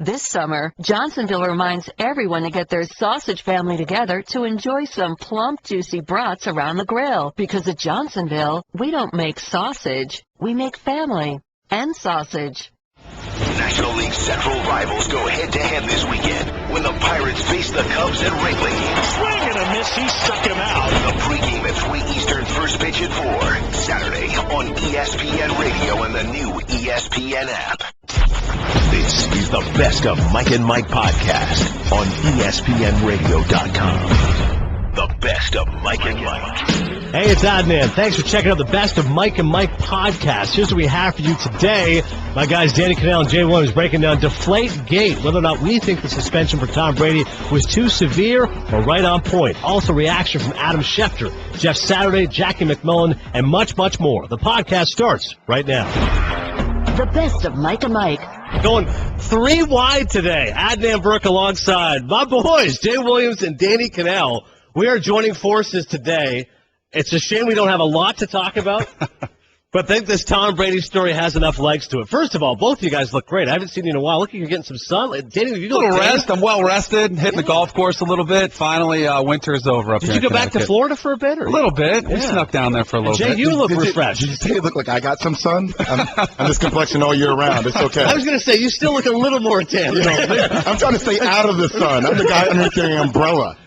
This summer, Johnsonville reminds everyone to get their sausage family together to enjoy some plump, juicy brats around the grill. Because at Johnsonville, we don't make sausage, we make family and sausage. National League Central rivals go head-to-head this weekend when the Pirates face the Cubs at Wrigley. Swing and a miss, he struck him out. The pregame at 3 Eastern, first pitch at 4. Saturday on ESPN Radio and the new ESPN app. This is the Best of Mike and Mike podcast on ESPNRadio.com. The Best of Mike and Mike. Hey, it's Adnan. Thanks for checking out the Best of Mike and Mike podcast. Here's what we have for you today. My guys Danny Kanell and Jay Williams breaking down deflategate, whether or not we think the suspension for Tom Brady was too severe or right on point. Also, reaction from Adam Schefter, Jeff Saturday, Jackie MacMullan, and much, much more. The podcast starts right now. The Best of Mike and Mike. Going 3 wide today. Adnan Virk alongside my boys, Jay Williams and Danny Kanell. We are joining forces today. It's a shame we don't have a lot to talk about, but I think this Tom Brady story has enough legs to it. First of all, both of you guys look great. I haven't seen you in a while. Look, you're getting some sun. Danny, you look a little rest. I'm well rested. Hitting the golf course a little bit. Finally, winter's over up here. Did you go back to Florida for a bit? Or? A little bit. We snuck down there for a little Jay, bit. Jay, you look refreshed. Did you say it looked like I got some sun? I'm this complexion all year round. It's okay. I was going to say, you still look a little more tan. I'm trying to stay out of the sun. I'm the guy underneath the umbrella.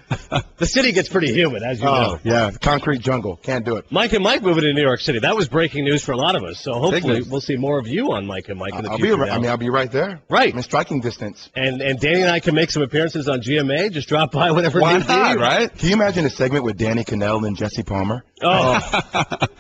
The city gets pretty humid, as you know. Yeah, concrete jungle. Can't do it. Mike and Mike moving to New York City. That was breaking news for a lot of us. So hopefully we'll see more of you on Mike and Mike in the future. I'll be right there. Right. I'm in striking distance. And Danny and I can make some appearances on GMA. Just drop by whenever Why need not, be. right? Can you imagine a segment with Danny Kanell and Jesse Palmer? Oh.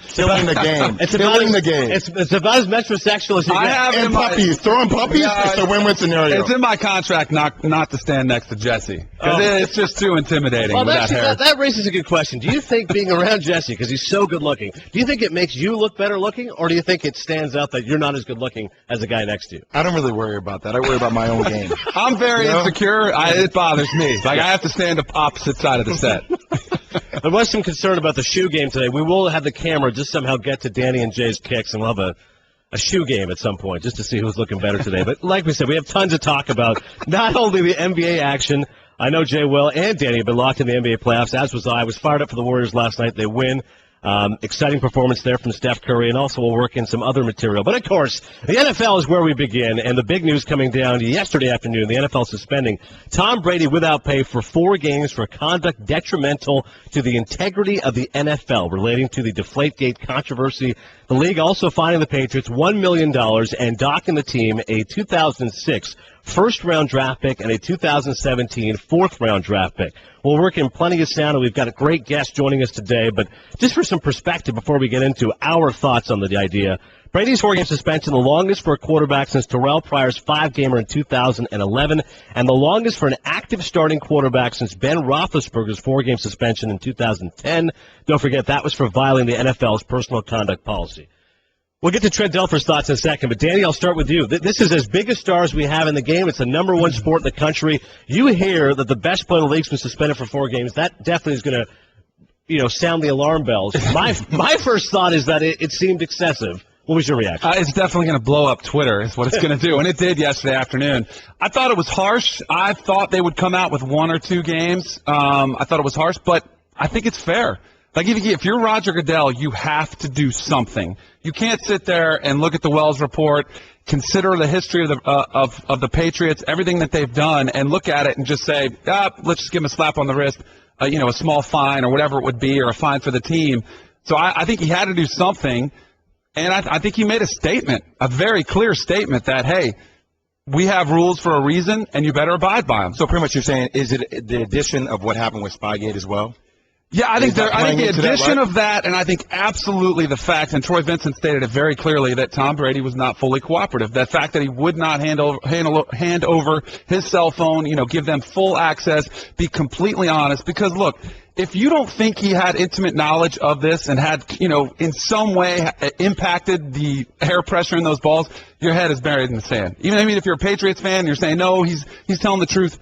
Killing the game. It's Killing the game. It's about as metrosexual as you get. I have And puppies. Throwing puppies? Yeah, it's a win-win scenario. It's in my contract not to stand next to Jesse. Because it's just too intimidating with that hair. That raises a good question. Do you think being around Jesse, because he's so good looking, do you think it makes you look better looking, or do you think it stands out that you're not as good looking as the guy next to you? I don't really worry about that. I worry about my own game. I'm very insecure. It bothers me. Like, I have to stand up opposite side of the set. There was some concern about the shoe game today. We will have the camera just somehow get to Danny and Jay's kicks, and we'll have a shoe game at some point just to see who's looking better today. But like we said, we have tons to talk about. Not only the NBA action. I know Jay Will and Danny have been locked in the NBA playoffs, as was I. I was fired up for the Warriors last night. They win. Exciting performance there from Steph Curry, and also we'll work in some other material. But, of course, the NFL is where we begin, and the big news coming down yesterday afternoon, the NFL suspending Tom Brady without pay for 4 games for conduct detrimental to the integrity of the NFL relating to the Deflategate controversy. The league also fining the Patriots $1 million and docking the team a 2006 first-round draft pick and a 2017 fourth-round draft pick. We'll work in plenty of sound, and we've got a great guest joining us today. But just for some perspective before we get into our thoughts on the idea, Brady's 4-game suspension, the longest for a quarterback since Terrell Pryor's 5-gamer in 2011, and the longest for an active starting quarterback since Ben Roethlisberger's 4-game suspension in 2010. Don't forget, that was for violating the NFL's personal conduct policy. We'll get to Trent Dilfer's thoughts in a second, but Danny, I'll start with you. This is as big a star as we have in the game. It's the number 1 sport in the country. You hear that the best player in the league's been suspended for 4 games. That definitely is going to, sound the alarm bells. My first thought is that it seemed excessive. What was your reaction? It's definitely going to blow up Twitter is what it's going to do, and it did yesterday afternoon. I thought it was harsh. I thought they would come out with 1 or 2 games. I thought it was harsh, but I think it's fair. Like, if you're Roger Goodell, you have to do something. You can't sit there and look at the Wells report, consider the history of the Patriots, everything that they've done, and look at it and just say, let's just give them a slap on the wrist, a small fine or whatever it would be, or a fine for the team. So I think he had to do something, and I think he made a statement, a very clear statement that, hey, we have rules for a reason, and you better abide by them. So pretty much you're saying, is it the addition of what happened with Spygate as well? Yeah, I think the addition of that, and I think absolutely the fact, and Troy Vincent stated it very clearly, that Tom Brady was not fully cooperative. That fact that he would not hand over his cell phone, give them full access, be completely honest. Because, look, if you don't think he had intimate knowledge of this and had, in some way impacted the air pressure in those balls, your head is buried in the sand. If you're a Patriots fan and you're saying, no, he's telling the truth,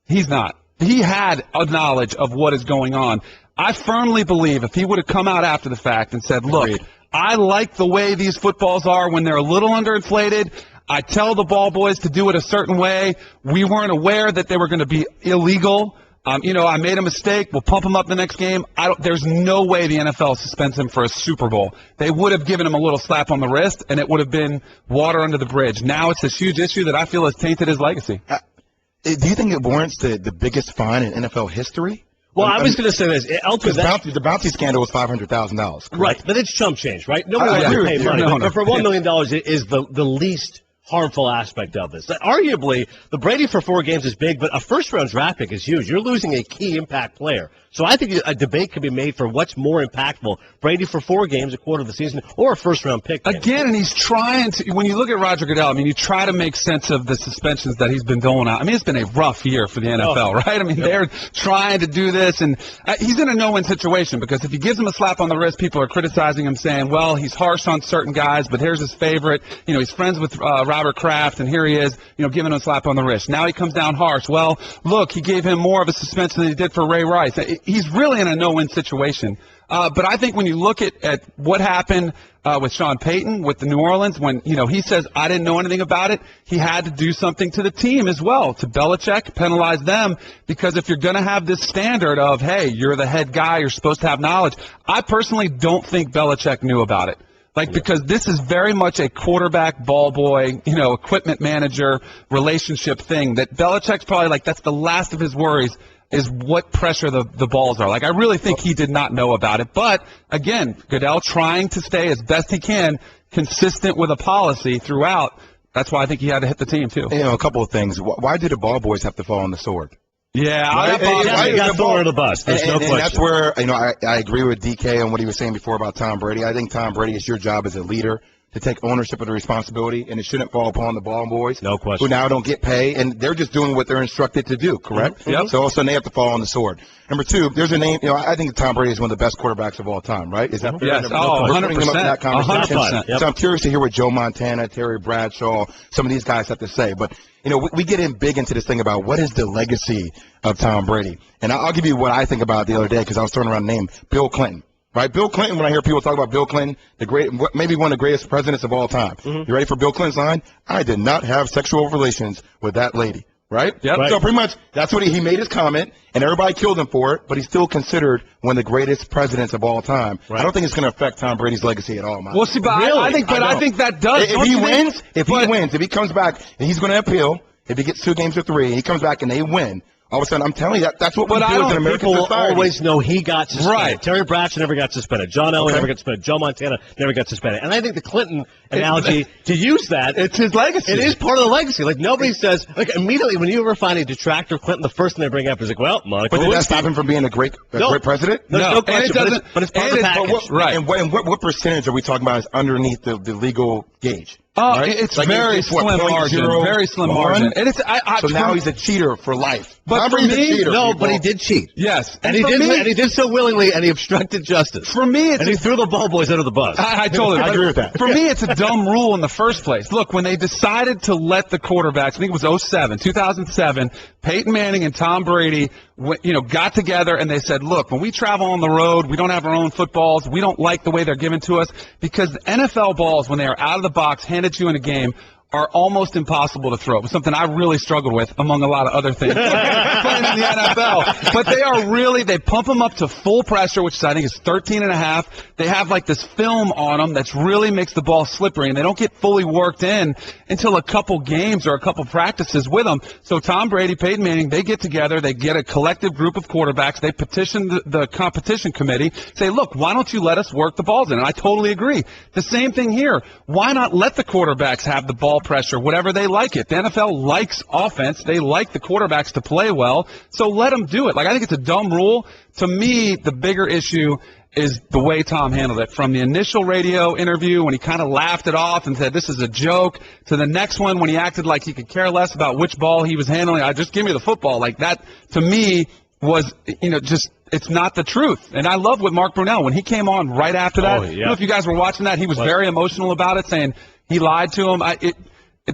he's not. He had a knowledge of what is going on. I firmly believe if he would have come out after the fact and said, look, I like the way these footballs are when they're a little underinflated. I tell the ball boys to do it a certain way. We weren't aware that they were going to be illegal. I made a mistake. We'll pump him up the next game. There's no way the NFL suspends him for a Super Bowl. They would have given him a little slap on the wrist, and it would have been water under the bridge. Now it's this huge issue that I feel has tainted his legacy. Do you think it warrants the biggest fine in NFL history? Well, I was going to say this. Because the bounty scandal was $500,000. Right, but it's chump change, right? Nobody wants to pay money. But for $1 million is the least harmful aspect of this. Arguably, the Brady for 4 games is big, but a first-round draft pick is huge. You're losing a key impact player. So I think a debate could be made for what's more impactful, Brady for 4 games, a quarter of the season, or a first-round pick. Again, and he's trying to – when you look at Roger Goodell, I mean, you try to make sense of the suspensions that he's been doling out. I mean, it's been a rough year for the NFL, right? I mean, they're trying to do this, and he's in a no-win situation because if he gives him a slap on the wrist, people are criticizing him, saying, well, he's harsh on certain guys, but here's his favorite. He's friends with Robert Kraft, and here he is, giving him a slap on the wrist. Now he comes down harsh. Well, look, he gave him more of a suspension than he did for Ray Rice. He's really in a no-win situation. But I think when you look at what happened with Sean Payton, with the New Orleans, when, he says, I didn't know anything about it, he had to do something to the team as well, to Belichick, penalize them, because if you're going to have this standard of, hey, you're the head guy, you're supposed to have knowledge, I personally don't think Belichick knew about it. Because this is very much a quarterback, ball boy, equipment manager relationship thing that Belichick's probably that's the last of his worries is what pressure the balls are. I really think he did not know about it. But, again, Goodell trying to stay as best he can consistent with a policy throughout. That's why I think he had to hit the team, too. A couple of things. Why did the ball boys have to fall on the sword? Yeah, I got thrown under the bus. There's no question. And that's where, I agree with DK on what he was saying before about Tom Brady. I think Tom Brady, it's your job as a leader to take ownership of the responsibility, and it shouldn't fall upon the ball boys. No question. Who now don't get paid, and they're just doing what they're instructed to do, correct? Mm-hmm. Yep. So all of a sudden they have to fall on the sword. Number 2, there's a name, I think Tom Brady is one of the best quarterbacks of all time, right? Is that fair? Yes, 100%. 100%. Yep. So I'm curious to hear what Joe Montana, Terry Bradshaw, some of these guys have to say. But, we get in big into this thing about what is the legacy of Tom Brady. And I'll give you what I think about the other day because I was throwing around the name Bill Clinton. Right, Bill Clinton, when I hear people talk about Bill Clinton, maybe one of the greatest presidents of all time. Mm-hmm. You ready for Bill Clinton's line? I did not have sexual relations with that lady. Right? Yep. Right. So pretty much that's what he made his comment, and everybody killed him for it, but he's still considered one of the greatest presidents of all time. Right. I don't think it's going to affect Tom Brady's legacy at all, man. Well, see, but really? I think that does. If he comes back, and he's going to appeal, if he gets 2 games or 3, and he comes back and they win, all of a sudden, I'm telling you, that's what we do as an American society. People always know he got suspended. Right. Terry Bradshaw never got suspended. John Elway never got suspended. Joe Montana never got suspended. And I think the Clinton analogy, to use that, it's his legacy. It is part of the legacy. Nobody says, immediately when you ever find a detractor of Clinton, the first thing they bring up is Monica. But did that stop him from being a great president? No question. But it's part of the package. Right. And what percentage are we talking about is underneath the legal gauge? Right? It's very slim margin. Very slim margin. And so now he's a cheater for life. But for me, but he did cheat. Yes. And he did so willingly, and he obstructed justice. For me, he threw the ball boys under the bus. I totally agree with that. For me, it's a dumb rule in the first place. Look, when they decided to let the quarterbacks, I think it was 2007, Peyton Manning and Tom Brady, got together and they said, look, when we travel on the road, we don't have our own footballs. We don't like the way they're given to us because the NFL balls, when they are out of the box, handed to you in a game, are almost impossible to throw. It was something I really struggled with, among a lot of other things, playing in the NFL. But they pump them up to full pressure, which I think is 13.5. They have this film on them that really makes the ball slippery, and they don't get fully worked in until a couple games or a couple practices with them. So Tom Brady, Peyton Manning, they get together, they get a collective group of quarterbacks, they petition the competition committee, say, look, why don't you let us work the balls in? And I totally agree. The same thing here. Why not let the quarterbacks have the ball pressure, whatever they like it? The NFL likes offense. They like the quarterbacks to play well, so let them do it. I think it's a dumb rule. To me, the bigger issue is the way Tom handled it. From the initial radio interview when he kind of laughed it off and said, this is a joke, to the next one when he acted like he could care less about which ball he was handling. Just give me the football. That, to me, was, it's not the truth. And I love what Mark Brunell, when he came on right after that, I don't know if you guys were watching that, he was very emotional about it, saying he lied to him.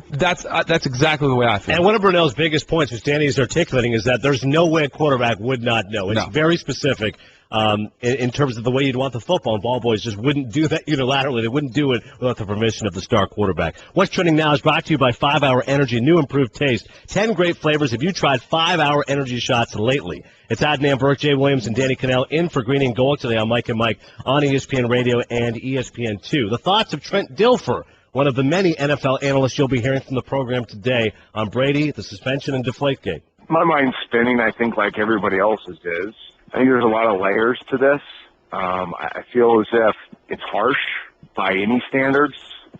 That's exactly the way I feel. And one of Brunell's biggest points, which Danny is articulating, is that there's no way a quarterback would not know. It's very specific. in terms of the way you'd want the football, and ball boys just wouldn't do that unilaterally. They wouldn't do it without the permission of the star quarterback. What's Trending Now is brought to you by 5 Hour Energy, new improved taste. 10 great flavors. Have you tried 5 Hour Energy shots lately? It's Adnan Virk, Jay Williams, and Danny Kanell in for Green and Gold today on Mike and Mike on ESPN Radio and ESPN2. The thoughts of Trent Dilfer, one of the many NFL analysts you'll be hearing from the program today on Brady, the suspension, and deflategate. My mind's spinning, I think, like everybody else's is. I think there's a lot of layers to this. I feel as if it's harsh by any standards.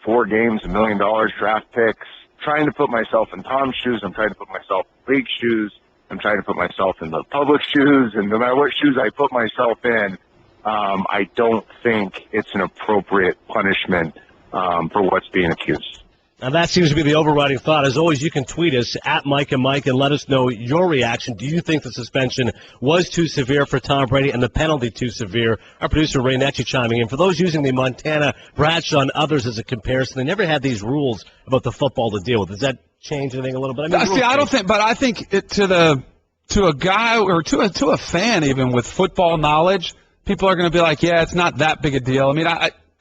4 games, $1 million, draft picks. Trying to put myself in Tom's shoes. I'm trying to put myself in league shoes. I'm trying to put myself in the public shoes. And no matter what shoes I put myself in, I don't think it's an appropriate punishment for what's being accused. Now, that seems to be the overriding thought. As always, you can tweet us at Mike and Mike and let us know your reaction. Do you think the suspension was too severe for Tom Brady and the penalty too severe? Our producer, Ray Netchie, chiming in. For those using the Montana Bradshaw and others as a comparison, they never had these rules about the football to deal with. Does that change anything a little bit? I think to a guy or to a fan even with football knowledge, people are going to be like, yeah, it's not that big a deal. I mean,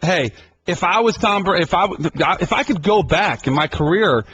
hey. If I was Tom Brady, if I could go back in my career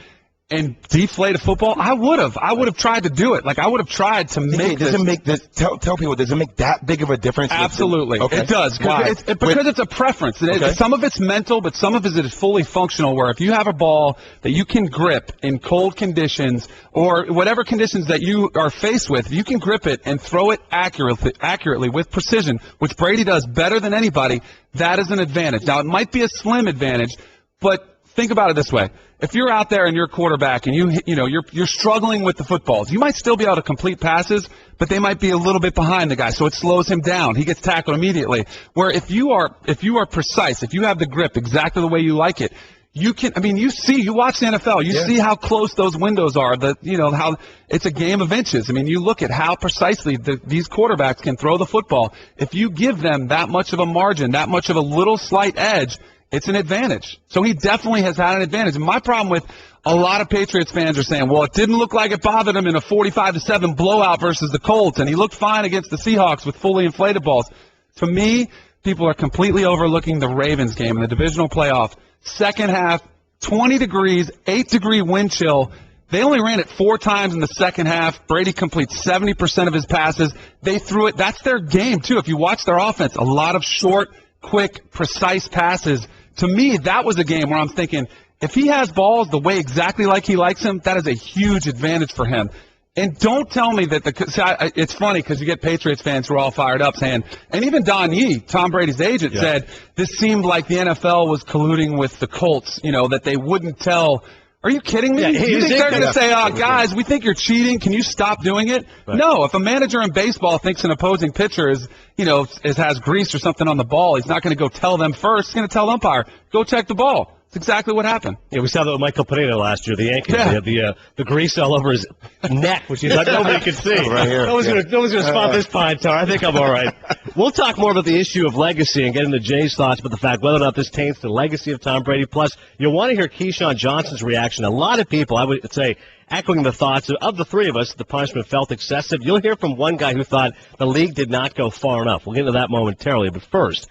and deflate a football, I would have. I would have tried to do it. Like, I would have tried to make does it make this, tell people, does it make that big of a difference? Absolutely. Okay. It does. Why? Because it's a preference. Okay. Some of it's mental, but some of it is fully functional, where if you have a ball that you can grip in cold conditions or whatever conditions that you are faced with, if you can grip it and throw it accurately with precision, which Brady does better than anybody, that is an advantage. Now, it might be a slim advantage, but think about it this way. If you're out there and you're a quarterback and you're struggling with the footballs, you might still be able to complete passes, but they might be a little bit behind the guy, so it slows him down. He gets tackled immediately. Where if you are precise, if you have the grip exactly the way you like it, you watch the NFL, you see how close those windows are, how it's a game of inches. I mean, you look at how precisely these quarterbacks can throw the football. If you give them that much of a margin, that much of a little slight edge, it's an advantage. So he definitely has had an advantage. And my problem with a lot of Patriots fans are saying, well, it didn't look like it bothered him in a 45-7 blowout versus the Colts, and he looked fine against the Seahawks with fully inflated balls. To me, people are completely overlooking the Ravens game in the divisional playoff. Second half, 20 degrees, 8-degree wind chill. They only ran it 4 times in the second half. Brady completes 70% of his passes. They threw it. That's their game, too. If you watch their offense, a lot of short, quick, precise passes. To me, that was a game where I'm thinking, if he has balls the way exactly like he likes them, that is a huge advantage for him. And don't tell me that it's funny because you get Patriots fans who are all fired up saying, and even Don Yee, Tom Brady's agent, said this seemed like the NFL was colluding with the Colts, that they wouldn't tell. Are you kidding me? You think they're going to say, guys, we think you're cheating. Can you stop doing it? Right. No, if a manager in baseball thinks an opposing pitcher has grease or something on the ball, he's not going to go tell them first. He's going to tell the umpire, go check the ball. That's exactly what happened. Yeah, we saw that with Michael Pineda last year, the Yankees. Yeah. He had the grease all over his neck, which he thought nobody could see. Right here. No one's going to spot this pine tar. I think I'm all right. We'll talk more about the issue of legacy and get into Jay's thoughts about the fact whether or not this taints the legacy of Tom Brady. Plus, you'll want to hear Keyshawn Johnson's reaction. A lot of people, I would say, echoing the thoughts of the three of us, the punishment felt excessive. You'll hear from one guy who thought the league did not go far enough. We'll get into that momentarily. But first,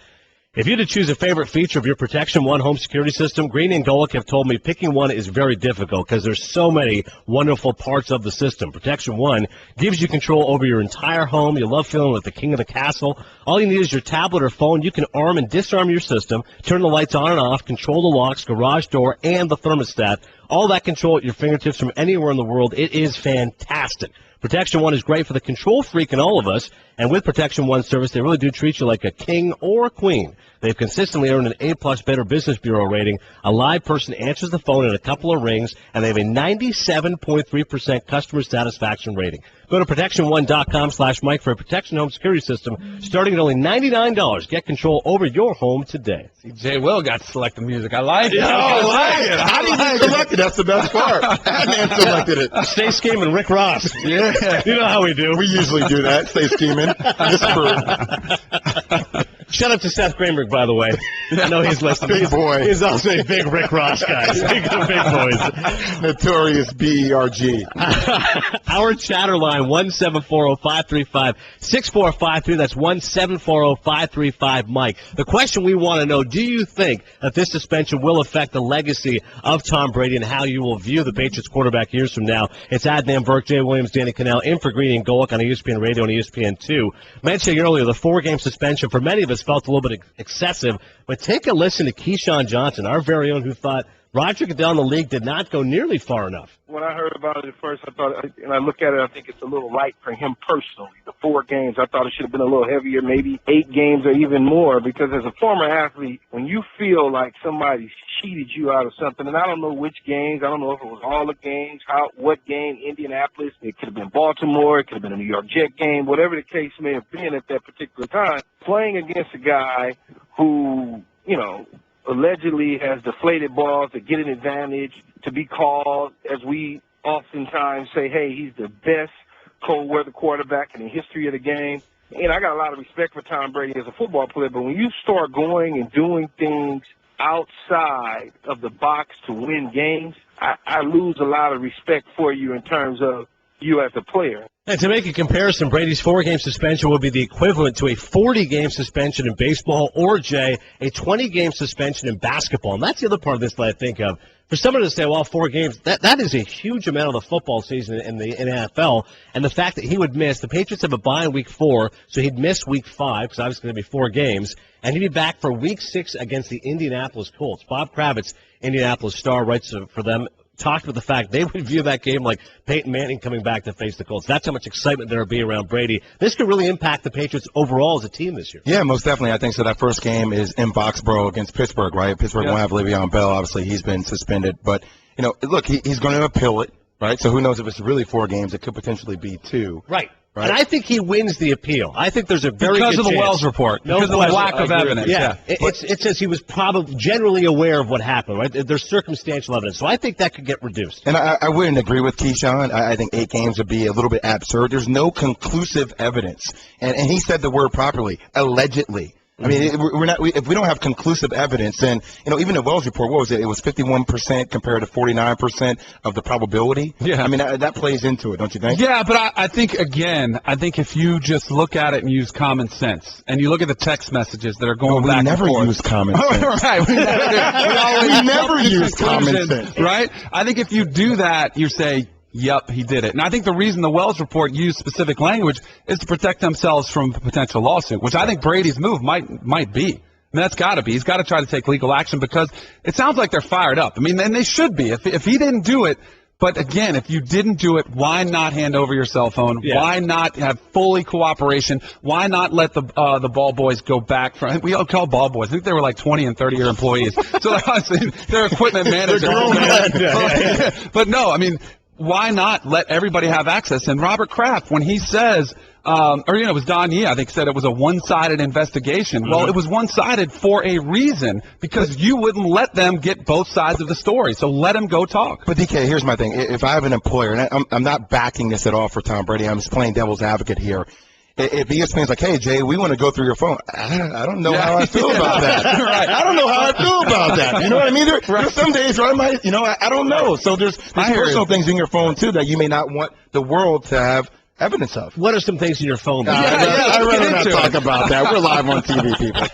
if you had to choose a favorite feature of your Protection One home security system, Green and Golick have told me picking one is very difficult because there's so many wonderful parts of the system. Protection One gives you control over your entire home. You love feeling like the king of the castle. All you need is your tablet or phone. You can arm and disarm your system, turn the lights on and off, control the locks, garage door, and the thermostat. All that control at your fingertips from anywhere in the world. It is fantastic. Protection One is great for the control freak in all of us, and with Protection One service, they really do treat you like a king or a queen. They've consistently earned an A+ Better Business Bureau rating. A live person answers the phone in a couple of rings, and they have a 97.3% customer satisfaction rating. Go to ProtectionOne.com/Mike for a Protection Home Security System starting at only $99. Get control over your home today. See, Jay Will got to select the music. I like it. I like it. How did you select it? That's the best part. Adnan selected it. Stay scheming, Rick Ross. Yeah. You know how we do. We usually do that. Stay scheming. This crew. Shout out to Seth Greenberg, by the way. I know he's listening. Big boy. He's also a big Rick Ross guy. Speaking of big boys. Notorious BERG. Our chatter line, 1-740-535-6453. That's 1-740-535-MIKE. The question we want to know, do you think that this suspension will affect the legacy of Tom Brady and how you will view the Patriots quarterback years from now? It's Adnan Virk, Jay Williams, Danny Kanell, in for Greeny and Golick on ESPN Radio and ESPN2. Mentioning earlier, the 4-game suspension for many of us felt a little bit excessive, but take a listen to Keyshawn Johnson, our very own, who thought Roger Goodell in the league did not go nearly far enough. When I heard about it at first, I thought, and I look at it, I think it's a little light for him personally. The 4 games, I thought it should have been a little heavier, maybe 8 games or even more, because as a former athlete, when you feel like somebody cheated you out of something, and I don't know which games, I don't know if it was all the games, what game, Indianapolis, it could have been Baltimore, it could have been a New York Jet game, whatever the case may have been at that particular time, playing against a guy who, you know, allegedly has deflated balls to get an advantage, to be called, as we oftentimes say, hey, he's the best cold weather quarterback in the history of the game. And I got a lot of respect for Tom Brady as a football player, but when you start going and doing things outside of the box to win games, I lose a lot of respect for you in terms of you as a player. And to make a comparison, Brady's 4-game suspension would be the equivalent to a 40-game suspension in baseball or, Jay, a 20-game suspension in basketball. And that's the other part of this that I think of. For someone to say, well, 4 games, that is a huge amount of the football season in the NFL. And the fact that he would miss, the Patriots have a bye in week 4, so he'd miss week 5, because obviously going to be 4 games, and he'd be back for week 6 against the Indianapolis Colts. Bob Kravitz, Indianapolis star, writes for them, talked about the fact they would view that game like Peyton Manning coming back to face the Colts. That's how much excitement there will be around Brady. This could really impact the Patriots overall as a team this year. Yeah, most definitely. I think so. That first game is in Foxborough against Pittsburgh, right? Pittsburgh won't have Le'Veon Bell. Obviously, he's been suspended. But, you know, look, he's going to appeal it, right? So who knows if it's really 4 games. It could potentially be 2. Right. And I think he wins the appeal. I think there's a very because good of the chance. Wells report, because of the lack of evidence. Yeah, it says he was probably generally aware of what happened. Right, there's circumstantial evidence, so I think that could get reduced. And I wouldn't agree with Keyshawn. I think 8 games would be a little bit absurd. There's no conclusive evidence, and he said the word properly, allegedly. I mean, if we don't have conclusive evidence, then, you know, even the Wells report, what was it? It was 51% compared to 49% of the probability. Yeah. I mean, that plays into it, don't you think? Yeah, but I think, again, if you just look at it and use common sense, and you look at the text messages that are going back and forth. We never use common sense. Right. We never use common sense. Right? I think if you do that, you say, yep, he did it. And I think the reason the Wells report used specific language is to protect themselves from a potential lawsuit, which I think Brady's move might be. I mean, that's got to be. He's got to try to take legal action because it sounds like they're fired up. I mean, and they should be. If he didn't do it, but again, if you didn't do it, why not hand over your cell phone? Yeah. Why not have fully cooperation? Why not let the ball boys go back from? We all call ball boys. I think they were like 20 and 30-year employees. So they're equipment managers. They're grown men. But no, I mean, why not let everybody have access? And Robert Kraft, when he says, it was Don Yee, I think, said it was a one-sided investigation. Well, it was one-sided for a reason, because you wouldn't let them get both sides of the story. So let them go talk. But, DK, here's my thing. If I have an employer, and I'm not backing this at all for Tom Brady, I'm just playing devil's advocate here. If ESPN's like, hey, Jay, we want to go through your phone, I don't know how I feel about that. Right. I don't know how I feel about that. You know what I mean? There's some days where I might, I don't know. So there's personal things in your phone, too, that you may not want the world to have evidence of. What are some things in your phone? I'd rather not talk about that. We're live on TV, people.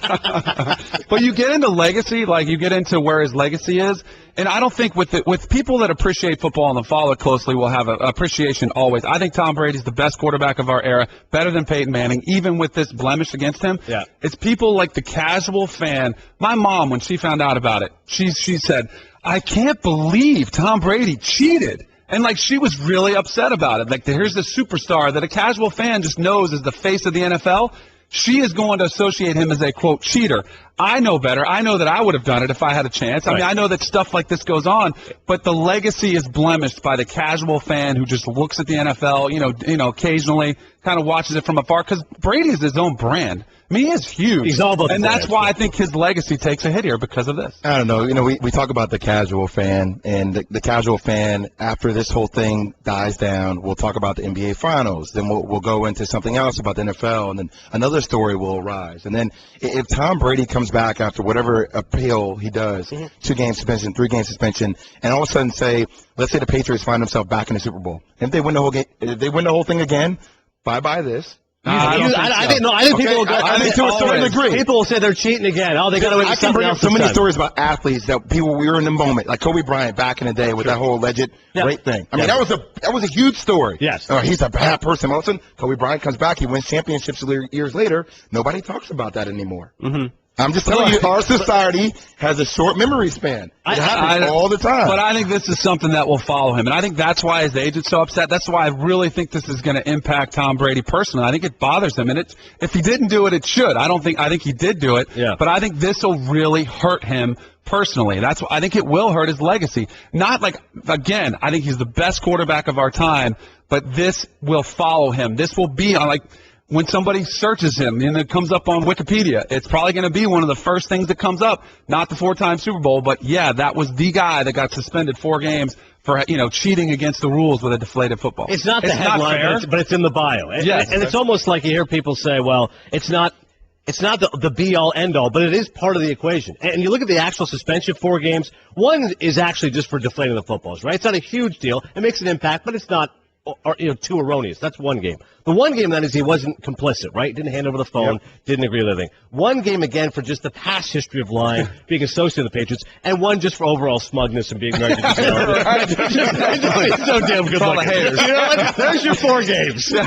But you get into legacy, like you get into where his legacy is, and I don't think with people that appreciate football and follow it closely will have an appreciation always. I think Tom Brady's the best quarterback of our era, better than Peyton Manning, even with this blemish against him. Yeah. It's people like the casual fan. My mom, when she found out about it, she said, I can't believe Tom Brady cheated. And, she was really upset about it. Here's the superstar that a casual fan just knows is the face of the NFL. She is going to associate him as a, quote, cheater. I know better. I know that I would have done it if I had a chance. I mean, I know that stuff like this goes on, but the legacy is blemished by the casual fan who just looks at the NFL, occasionally kind of watches it from afar, because Brady is his own brand. I mean, he is huge. He's all about, and that's why I think his legacy takes a hit here because of this. I don't know. We talk about the casual fan, and the casual fan, after this whole thing dies down, we'll talk about the NBA Finals. Then we'll go into something else about the NFL, and then another story will arise. And then if Tom Brady comes comes back after whatever appeal he does, 2-game suspension, 3-game suspension, and all of a sudden say, let's say the Patriots find themselves back in the Super Bowl. If they win the whole game, if they win the whole thing again, bye-bye this. I think people to a certain degree. People will say they're cheating again. Oh, they got to win. I can bring up so many stories about athletes that we were in the moment, like Kobe Bryant back in the day with that whole alleged rape thing. I mean, that was a huge story. Yes. He's a bad person. All of a sudden, Kobe Bryant comes back. He wins championships years later. Nobody talks about that anymore. Mm-hmm. I'm just telling you, our society has a short memory span. It happens all the time. But I think this is something that will follow him, and I think that's why his agent's so upset. That's why I really think this is going to impact Tom Brady personally. I think it bothers him, and if he didn't do it, it should. I think he did do it. Yeah. But I think this will really hurt him personally. That's what I think it will hurt his legacy. Not like, again, I think he's the best quarterback of our time, but this will follow him. This will be on, like, when somebody searches him and it comes up on Wikipedia, it's probably going to be one of the first things that comes up. Not the 4-time Super Bowl, but yeah, that was the guy that got suspended 4 games for cheating against the rules with a deflated football. It's not the headline, but it's in the bio. Yes. And it's almost like you hear people say, well, it's not the be-all, end-all, but it is part of the equation. And you look at the actual suspension, 4 games. One is actually just for deflating the footballs, right? It's not a huge deal. It makes an impact, but it's not too erroneous. That's 1 game. The 1 game, then, is he wasn't complicit, right? Didn't hand over the phone, didn't agree with anything. 1 game, again, for just the past history of lying, being associated with the Patriots, and 1 just for overall smugness and being married to Giselle. So damn good looking. You know what? There's your 4 games. And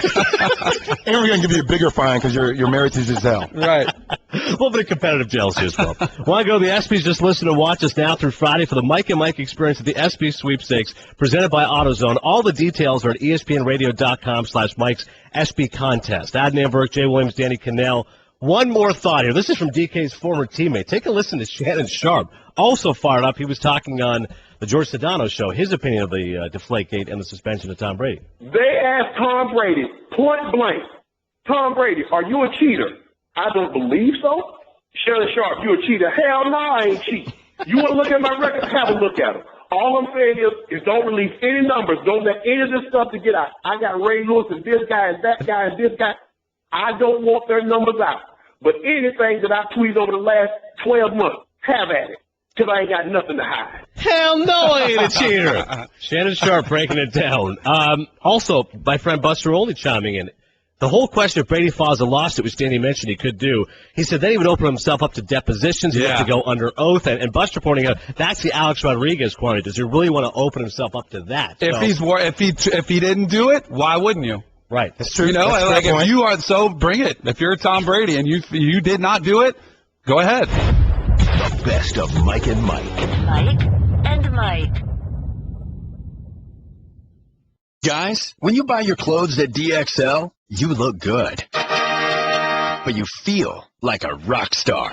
we're going to give you a bigger fine because you're married to Giselle. Right. A little bit of competitive jealousy as well. Want to go to the ESPYs? Just listen and watch us now through Friday for the Mike and Mike experience at the ESPY Sweepstakes presented by AutoZone. All the details are at ESPNradio.com/Mike's ESPY contest. Adnan Virk, Jay Williams, Danny Kanell. One more thought here. This is from DK's former teammate. Take a listen to Shannon Sharp. Also fired up. He was talking on the George Sedano show, his opinion of the Deflategate and the suspension of Tom Brady. They asked Tom Brady, point blank, Tom Brady, are you a cheater? I don't believe so. Shannon Sharp, you a cheater? Hell no, I ain't cheat. You want to look at my record? Have a look at them. All I'm saying is don't release any numbers. Don't let any of this stuff to get out. I got Ray Lewis and this guy and that guy and this guy. I don't want their numbers out. But anything that I tweeted over the last 12 months, have at it. Because I ain't got nothing to hide. Hell no, I ain't a cheater. Shannon Sharp breaking it down. Also, my friend Buster Olney chiming in. The whole question of Brady files a lawsuit, which Danny mentioned he could do, he said then he would open himself up to depositions. He'd have to go under oath. And Buster pointing out, that's the Alex Rodriguez quantity. Does he really want to open himself up to that? If he didn't do it, why wouldn't you? Right. That's true. Like if you are, so bring it. If you're Tom Brady and you did not do it, go ahead. The best of Mike and Mike. Mike and Mike. Guys, when you buy your clothes at DXL, you look good. But you feel like a rock star.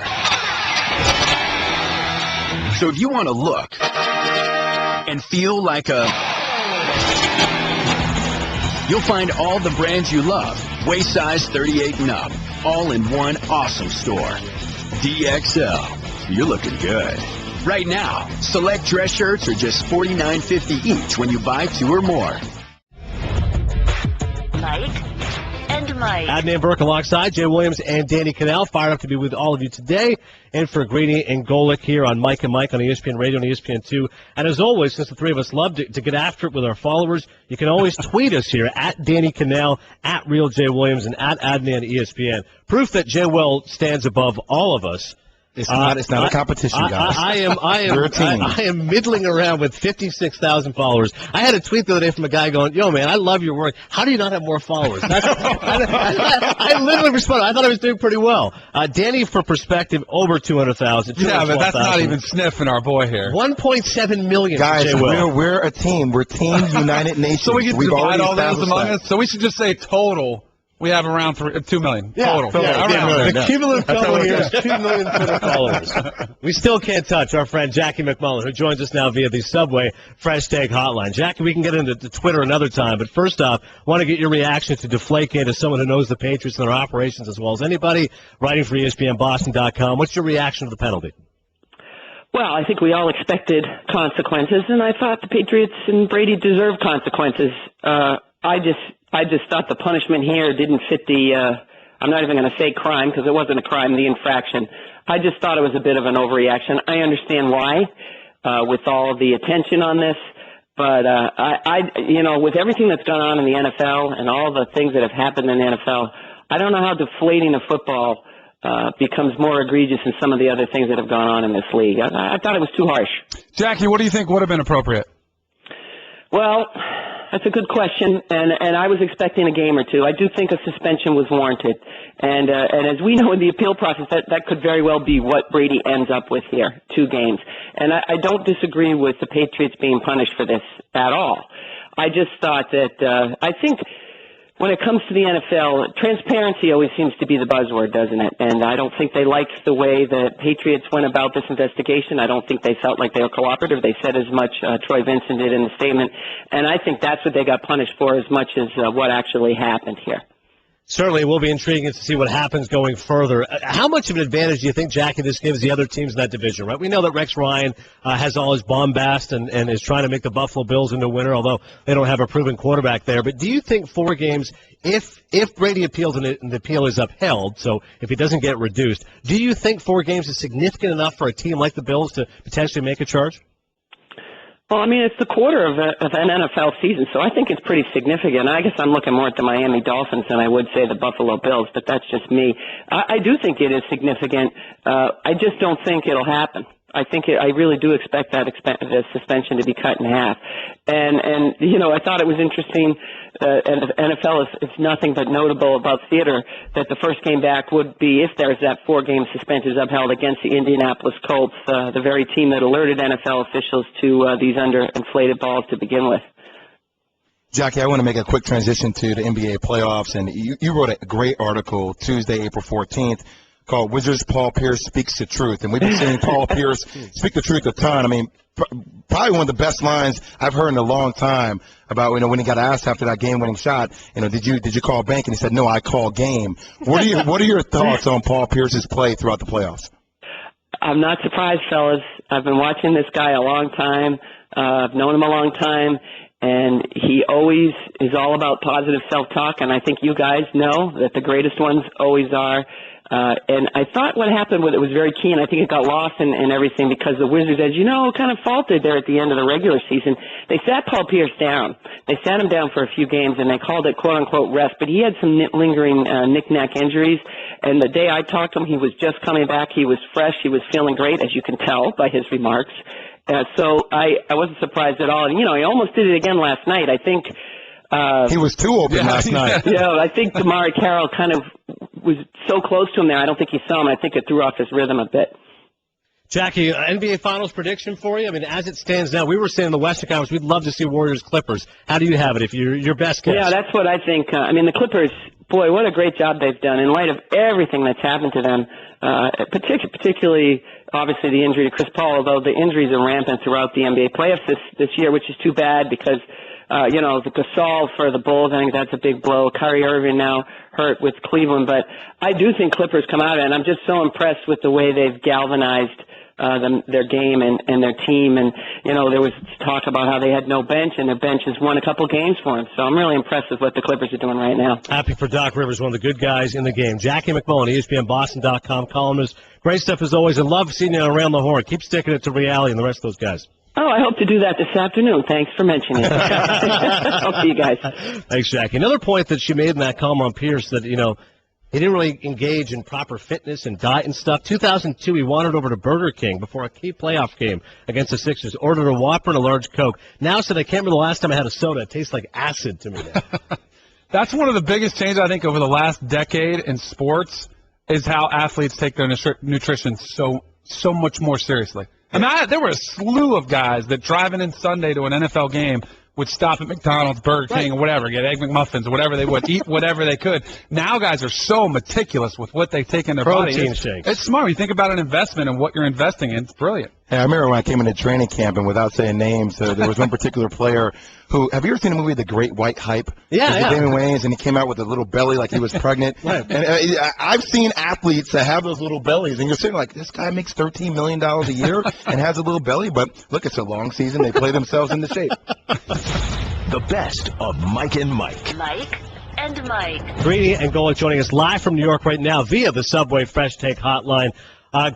So if you want to look and feel like a... You'll find all the brands you love, waist size 38 and up, all in one awesome store. DXL, you're looking good. Right now, select dress shirts are just $49.50 each when you buy 2 or more. Mike and Mike. Adnan Virk alongside Jay Williams and Danny Kanell. Fired up to be with all of you today. And for Grady and Golick here on Mike and Mike on ESPN Radio and ESPN2. And as always, since the three of us love to get after it with our followers, you can always tweet us here at Danny Kanell, at Real Jay Williams, and at Adnan ESPN. Proof that Jay Will stands above all of us. It's not a competition, guys. I am middling around with 56,000 followers. I had a tweet the other day from a guy going, yo, man, I love your work. How do you not have more followers? I literally responded. I thought I was doing pretty well. Danny, for perspective, over 200,000. Yeah, but that's not even sniffing our boy here. 1.7 million. Guys, we're a team. We're Team United Nations. So we get to divide all those among us. So we should just say total. We have around 2 million total. The cumulative total here is 2 million Twitter followers. We still can't touch our friend Jackie MacMullan, who joins us now via the Subway Fresh Take Hotline. Jackie, we can get into Twitter another time, but first off, want to get your reaction to Deflategate as someone who knows the Patriots and their operations as well as anybody, writing for ESPNBoston.com. What's your reaction to the penalty? Well, I think we all expected consequences, and I thought the Patriots and Brady deserved consequences. I just thought the punishment here didn't fit the, I'm not even going to say crime because it wasn't a crime, the infraction. I just thought it was a bit of an overreaction. I understand why, with all the attention on this. But with everything that's gone on in the NFL and all the things that have happened in the NFL, I don't know how deflating the football becomes more egregious than some of the other things that have gone on in this league. I thought it was too harsh. Jackie, what do you think would have been appropriate? Well, that's a good question, and I was expecting a game or two. I do think a suspension was warranted, and as we know in the appeal process, that could very well be what Brady ends up with here, 2 games. And I don't disagree with the Patriots being punished for this at all. I just thought that I think when it comes to the NFL, transparency always seems to be the buzzword, doesn't it? And I don't think they liked the way the Patriots went about this investigation. I don't think they felt like they were cooperative. They said as much, Troy Vincent did in the statement. And I think that's what they got punished for as much as what actually happened here. Certainly, it will be intriguing to see what happens going further. How much of an advantage do you think, Jackie, this gives the other teams in that division, right? We know that Rex Ryan has all his bombast and is trying to make the Buffalo Bills into a winner, although they don't have a proven quarterback there. But do you think 4 games, if Brady appeals and the appeal is upheld, so if he doesn't get reduced, do you think 4 games is significant enough for a team like the Bills to potentially make a charge? Well, I mean, it's the quarter of an NFL season, so I think it's pretty significant. I guess I'm looking more at the Miami Dolphins than I would say the Buffalo Bills, but that's just me. I do think it is significant. I just don't think it'll happen. I really do expect that the suspension to be cut in half. And I thought it was interesting, and the NFL is nothing but notable about theater, that the first game back would be, if there's that 4-game suspension is upheld, against the Indianapolis Colts, the very team that alerted NFL officials to these underinflated balls to begin with. Jackie, I want to make a quick transition to the NBA playoffs, and you wrote a great article Tuesday, April 14th, called Wizards Paul Pierce Speaks the Truth. And we've been seeing Paul Pierce speak the truth a ton. I mean, probably one of the best lines I've heard in a long time about, when he got asked after that game-winning shot, did you call bank? And he said, no, I call game. What are your thoughts on Paul Pierce's play throughout the playoffs? I'm not surprised, fellas. I've been watching this guy a long time. I've known him a long time. And he always is all about positive self-talk, and I think you guys know that the greatest ones always are. And I thought what happened with it was very key, and I think it got lost in everything because the Wizards, as you know, kind of faltered there at the end of the regular season. They sat Paul Pierce down. They sat him down for a few games, and they called it quote-unquote rest, but he had some lingering knick-knack injuries. And the day I talked to him, he was just coming back. He was fresh. He was feeling great, as you can tell by his remarks. So I wasn't surprised at all. And, he almost did it again last night. I think he was too open last night. I think Damari Carroll kind of was so close to him there. I don't think he saw him. I think it threw off his rhythm a bit. Jackie, NBA Finals prediction for you? I mean, as it stands now, we were saying in the Western Conference, we'd love to see Warriors-Clippers. How do you have it, if you're your best guess? Yeah, that's what I think. The Clippers, boy, what a great job they've done in light of everything that's happened to them, particularly, obviously, the injury to Chris Paul, although the injuries are rampant throughout the NBA playoffs this year, which is too bad because the Gasol for the Bulls, I think that's a big blow. Kyrie Irving now hurt with Cleveland. But I do think Clippers come out of it, and I'm just so impressed with the way they've galvanized their game and their team. And, there was talk about how they had no bench, and their bench has won a couple games for them. So I'm really impressed with what the Clippers are doing right now. Happy for Doc Rivers, one of the good guys in the game. Jackie MacMullan, ESPNBoston.com columnist. Great stuff as always. I love seeing you around the horn. Keep sticking it to reality and the rest of those guys. Oh, I hope to do that this afternoon. Thanks for mentioning it. I'll see you guys. Thanks, Jackie. Another point that she made in that column on Pierce that, he didn't really engage in proper fitness and diet and stuff. 2002, he wandered over to Burger King before a key playoff game against the Sixers, ordered a Whopper and a large Coke. Now said, I can't remember the last time I had a soda. It tastes like acid to me now. That's one of the biggest changes, I think, over the last decade in sports is how athletes take their nutrition so much more seriously. I mean, there were a slew of guys that driving in Sunday to an NFL game would stop at McDonald's, Burger King, or whatever, get Egg McMuffins or whatever they would, eat whatever they could. Now guys are so meticulous with what they take in their body. Protein shakes. It's smart. When you think about an investment and what you're investing in, it's brilliant. Hey, I remember when I came into training camp, and without saying names, there was one particular player who, have you ever seen the movie The Great White Hype? Yeah. Damon Wayans, and he came out with a little belly like he was pregnant. Right. And I've seen athletes that have those little bellies, and you're sitting like, this guy makes $13 million a year and has a little belly, but look, it's a long season. They play themselves into shape. The best of Mike and Mike. Mike and Mike. Greeny and Golick joining us live from New York right now via the Subway Fresh Take Hotline.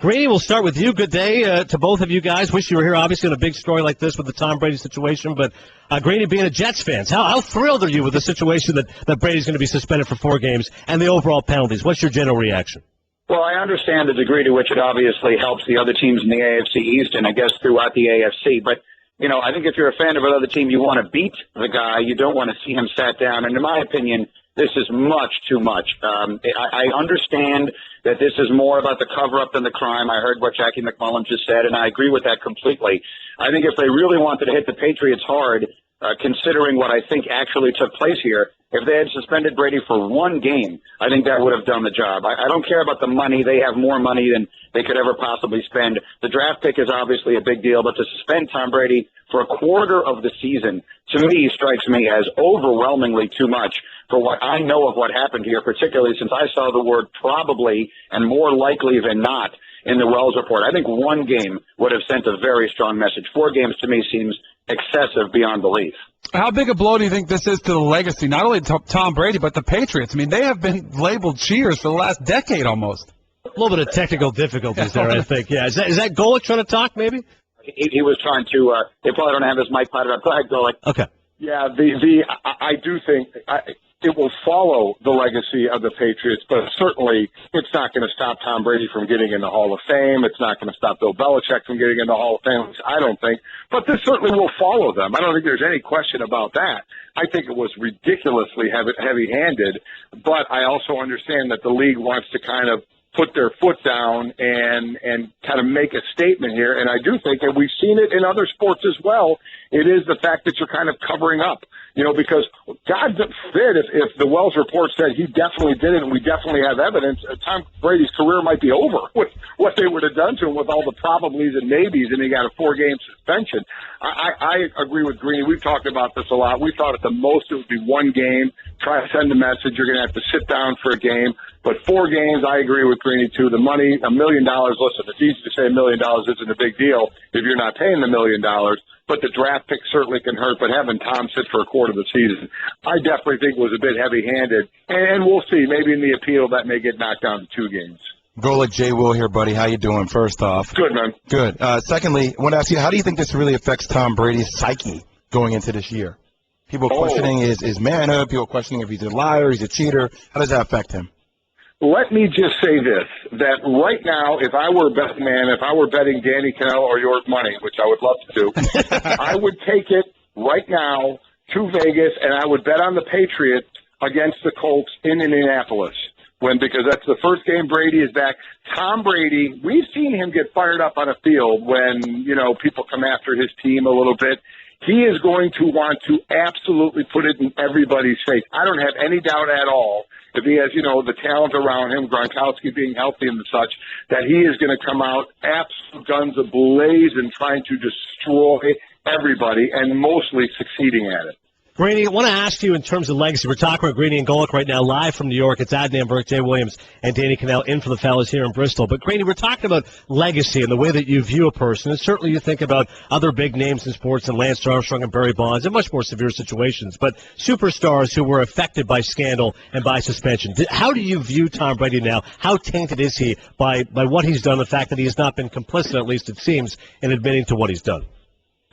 Greeny, we'll start with you. Good day to both of you guys. Wish you were here, obviously, in a big story like this with the Tom Brady situation. But, Greeny, being a Jets fan, how thrilled are you with the situation that Brady's going to be suspended for 4 games and the overall penalties? What's your general reaction? Well, I understand the degree to which it obviously helps the other teams in the AFC East and I guess throughout the AFC. But, I think if you're a fan of another team, you want to beat the guy. You don't want to see him sat down. And in my opinion, this is much too much. I understand that this is more about the cover-up than the crime. I heard what Jackie MacMullan just said, and I agree with that completely. I think if they really wanted to hit the Patriots hard, considering what I think actually took place here, if they had suspended Brady for 1 game, I think that would have done the job. I don't care about the money. They have more money than they could ever possibly spend. The draft pick is obviously a big deal, but to suspend Tom Brady for a quarter of the season, to me, strikes me as overwhelmingly too much for what I know of what happened here, particularly since I saw the word probably and more likely than not in the Wells report. I think 1 game would have sent a very strong message. 4 games to me seems excessive beyond belief. How big a blow do you think this is to the legacy, not only to Tom Brady, but the Patriots? I mean, they have been labeled cheaters for the last decade almost. A little bit of technical difficulties there, I think. Yeah, is that Golick trying to talk, maybe? He was trying to, they probably don't have his mic potted up. Go ahead, Golick. Okay. Yeah, I do think it will follow the legacy of the Patriots, but certainly it's not going to stop Tom Brady from getting in the Hall of Fame. It's not going to stop Bill Belichick from getting in the Hall of Fame, which I don't think. But this certainly will follow them. I don't think there's any question about that. I think it was ridiculously heavy-handed, but I also understand that the league wants to kind of put their foot down and kind of make a statement here. And I do think, and we've seen it in other sports as well, it is the fact that you're kind of covering up, because God forbid if the Wells report said he definitely did it and we definitely have evidence, Tom Brady's career might be over with what they would have done to him with all the probablys and maybes, and he got a 4-game suspension. I agree with Greeny. We've talked about this a lot. We thought at the most it would be 1 game, try to send a message. You're going to have to sit down for a game. But 4 games, I agree with Greeny, too. The money, $1 million, listen, it's easy to say $1 million isn't a big deal if you're not paying the $1 million. But the draft pick certainly can hurt. But having Tom sit for a quarter of the season, I definitely think was a bit heavy-handed. And we'll see. Maybe in the appeal that may get knocked down to 2 games. Golick, Jay Will here, buddy. How you doing, first off? Good, man. Good. Secondly, I want to ask you, how do you think this really affects Tom Brady's psyche going into this year? People questioning his manhood, people questioning if he's a liar, he's a cheater. How does that affect him? Let me just say this, that right now, if I were a betting man, if I were betting Danny Kanell or your money, which I would love to do, I would take it right now to Vegas, and I would bet on the Patriots against the Colts in Indianapolis. Because that's the first game Brady is back. Tom Brady, we've seen him get fired up on a field when, people come after his team a little bit. He is going to want to absolutely put it in everybody's face. I don't have any doubt at all, if he has, the talent around him, Gronkowski being healthy and such, that he is going to come out absolute guns ablaze and trying to destroy everybody and mostly succeeding at it. Greeny, I want to ask you in terms of legacy. We're talking with Greeny and Golick right now, live from New York. It's Adnan Virk, Jay Williams, and Danny Kanell in for the fellas here in Bristol. But, Greeny, we're talking about legacy and the way that you view a person. And certainly you think about other big names in sports and Lance Armstrong and Barry Bonds in much more severe situations. But superstars who were affected by scandal and by suspension. How do you view Tom Brady now? How tainted is he by what he's done, the fact that he has not been complicit, at least it seems, in admitting to what he's done?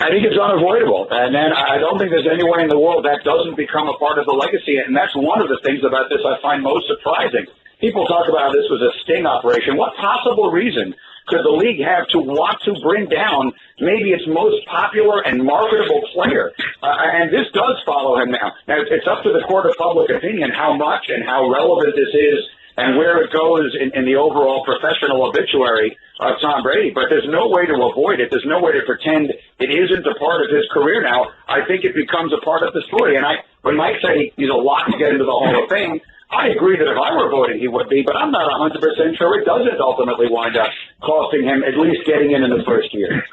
I think it's unavoidable. And then I don't think there's any way in the world that doesn't become a part of the legacy. And that's one of the things about this I find most surprising. People talk about how this was a sting operation. What possible reason could the league have to want to bring down maybe its most popular and marketable player? And this does follow him now. Now, it's up to the court of public opinion how much and how relevant this is and where it goes in the overall professional obituary of Tom Brady. But there's no way to avoid it. There's no way to pretend it isn't a part of his career now. I think it becomes a part of the story. And when Mike said he's a lot to get into the Hall of Fame, I agree that if I were voting, he would be. But I'm not 100% sure it doesn't ultimately wind up costing him at least getting in the first year.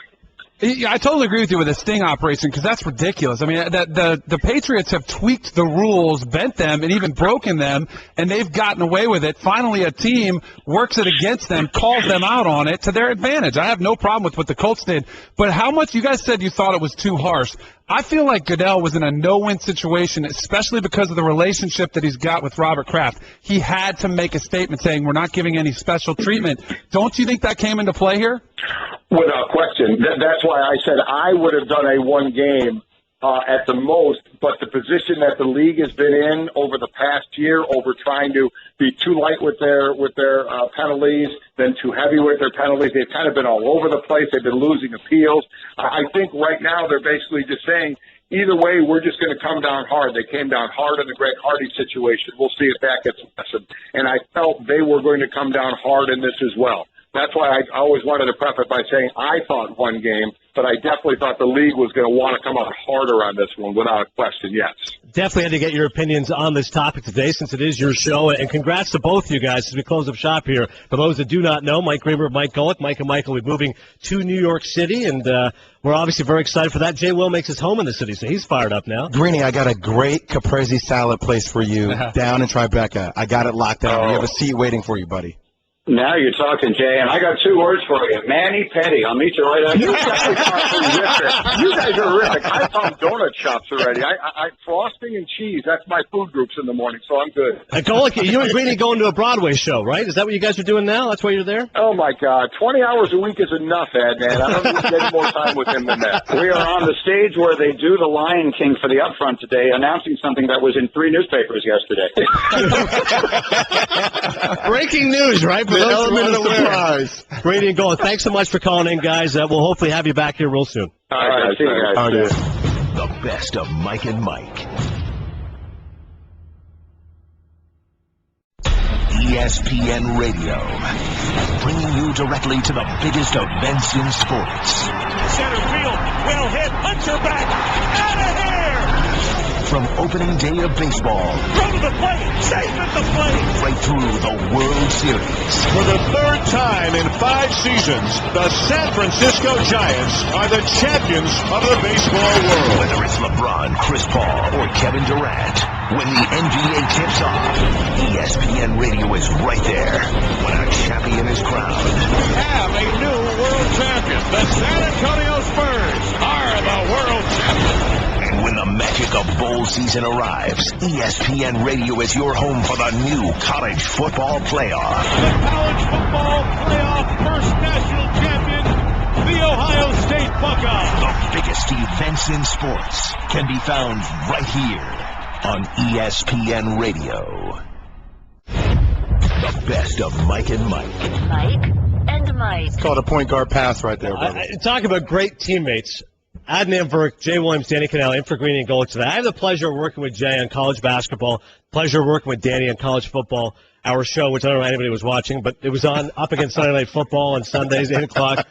Yeah, I totally agree with you with the sting operation because that's ridiculous. I mean, the Patriots have tweaked the rules, bent them, and even broken them, and they've gotten away with it. Finally, a team works it against them, calls them out on it to their advantage. I have no problem with what the Colts did, but how much you guys said you thought it was too harsh. I feel like Goodell was in a no-win situation, especially because of the relationship that he's got with Robert Kraft. He had to make a statement saying we're not giving any special treatment. Don't you think that came into play here? Without question. That's why I said I would have done a one game at the most, but the position that the league has been in over the past year, over trying to be too light with their penalties, then too heavy with their penalties, they've kind of been all over the place. They've been losing appeals. I think right now they're basically just saying, either way, we're just going to come down hard. They came down hard in the Greg Hardy situation. We'll see if that gets a lesson. And I felt they were going to come down hard in this as well. That's why I always wanted to preface by saying I thought one game, but I definitely thought the league was going to want to come out harder on this one, without a question, yes. Definitely had to get your opinions on this topic today since it is your show, and congrats to both you guys as we close up shop here. For those that do not know, Mike Graber, Mike Golick, Mike and Mike will be moving to New York City, and we're obviously very excited for that. Jay Will makes his home in the city, so he's fired up now. Greeny, I got a great caprese salad place for you down in Tribeca. I got it locked down. You have a seat waiting for you, buddy. Now you're talking, Jay, and I got two words for you. Manny-petty. I'll meet you right out here. You guys are terrific. I found donut shops already. I frosting and cheese. That's my food groups in the morning, so I'm good. Golick, you and Greeny going to a Broadway show, right? Is that what you guys are doing now? That's why you're there? Oh, my God. 20 hours a week is enough, Ed, man. I don't need to get any more time with him than that. We are on the stage where they do the Lion King for the upfront today, announcing something that was in 3 newspapers yesterday. Breaking news, right? The element of surprise. Brady and Golick, thanks so much for calling in, guys. We'll hopefully have you back here real soon. All right, see you guys. The best of Mike and Mike. ESPN Radio, bringing you directly to the biggest events in sports. Center field, well hit, Hunter back, out of here! From opening day of baseball, Throw to the plate, safe at the plate! right through the World Series. For the 3rd time in 5 seasons, the San Francisco Giants are the champions of the baseball world. Whether it's LeBron, Chris Paul, or Kevin Durant, when the NBA tips off, ESPN Radio is right there when a champion is crowned. Have a new world champion. The San Antonio Spurs are the world champions. And when the magic of bowl season arrives, ESPN Radio is your home for the new college football playoff. The college football playoff first national champion, the Ohio State Buckeyes. The biggest events in sports can be found right here on ESPN Radio. The best of Mike and Mike. Mike and Mike. It's called a point guard pass right there, brother. Talk about great teammates. Adnan Virk, Jay Williams, Danny Kanell, in for Greeny and Golick today. I have the pleasure of working with Jay on college basketball, pleasure of working with Danny on college football, our show, which I don't know if anybody was watching, but it was on up against Sunday Night Football on Sundays, 8 o'clock.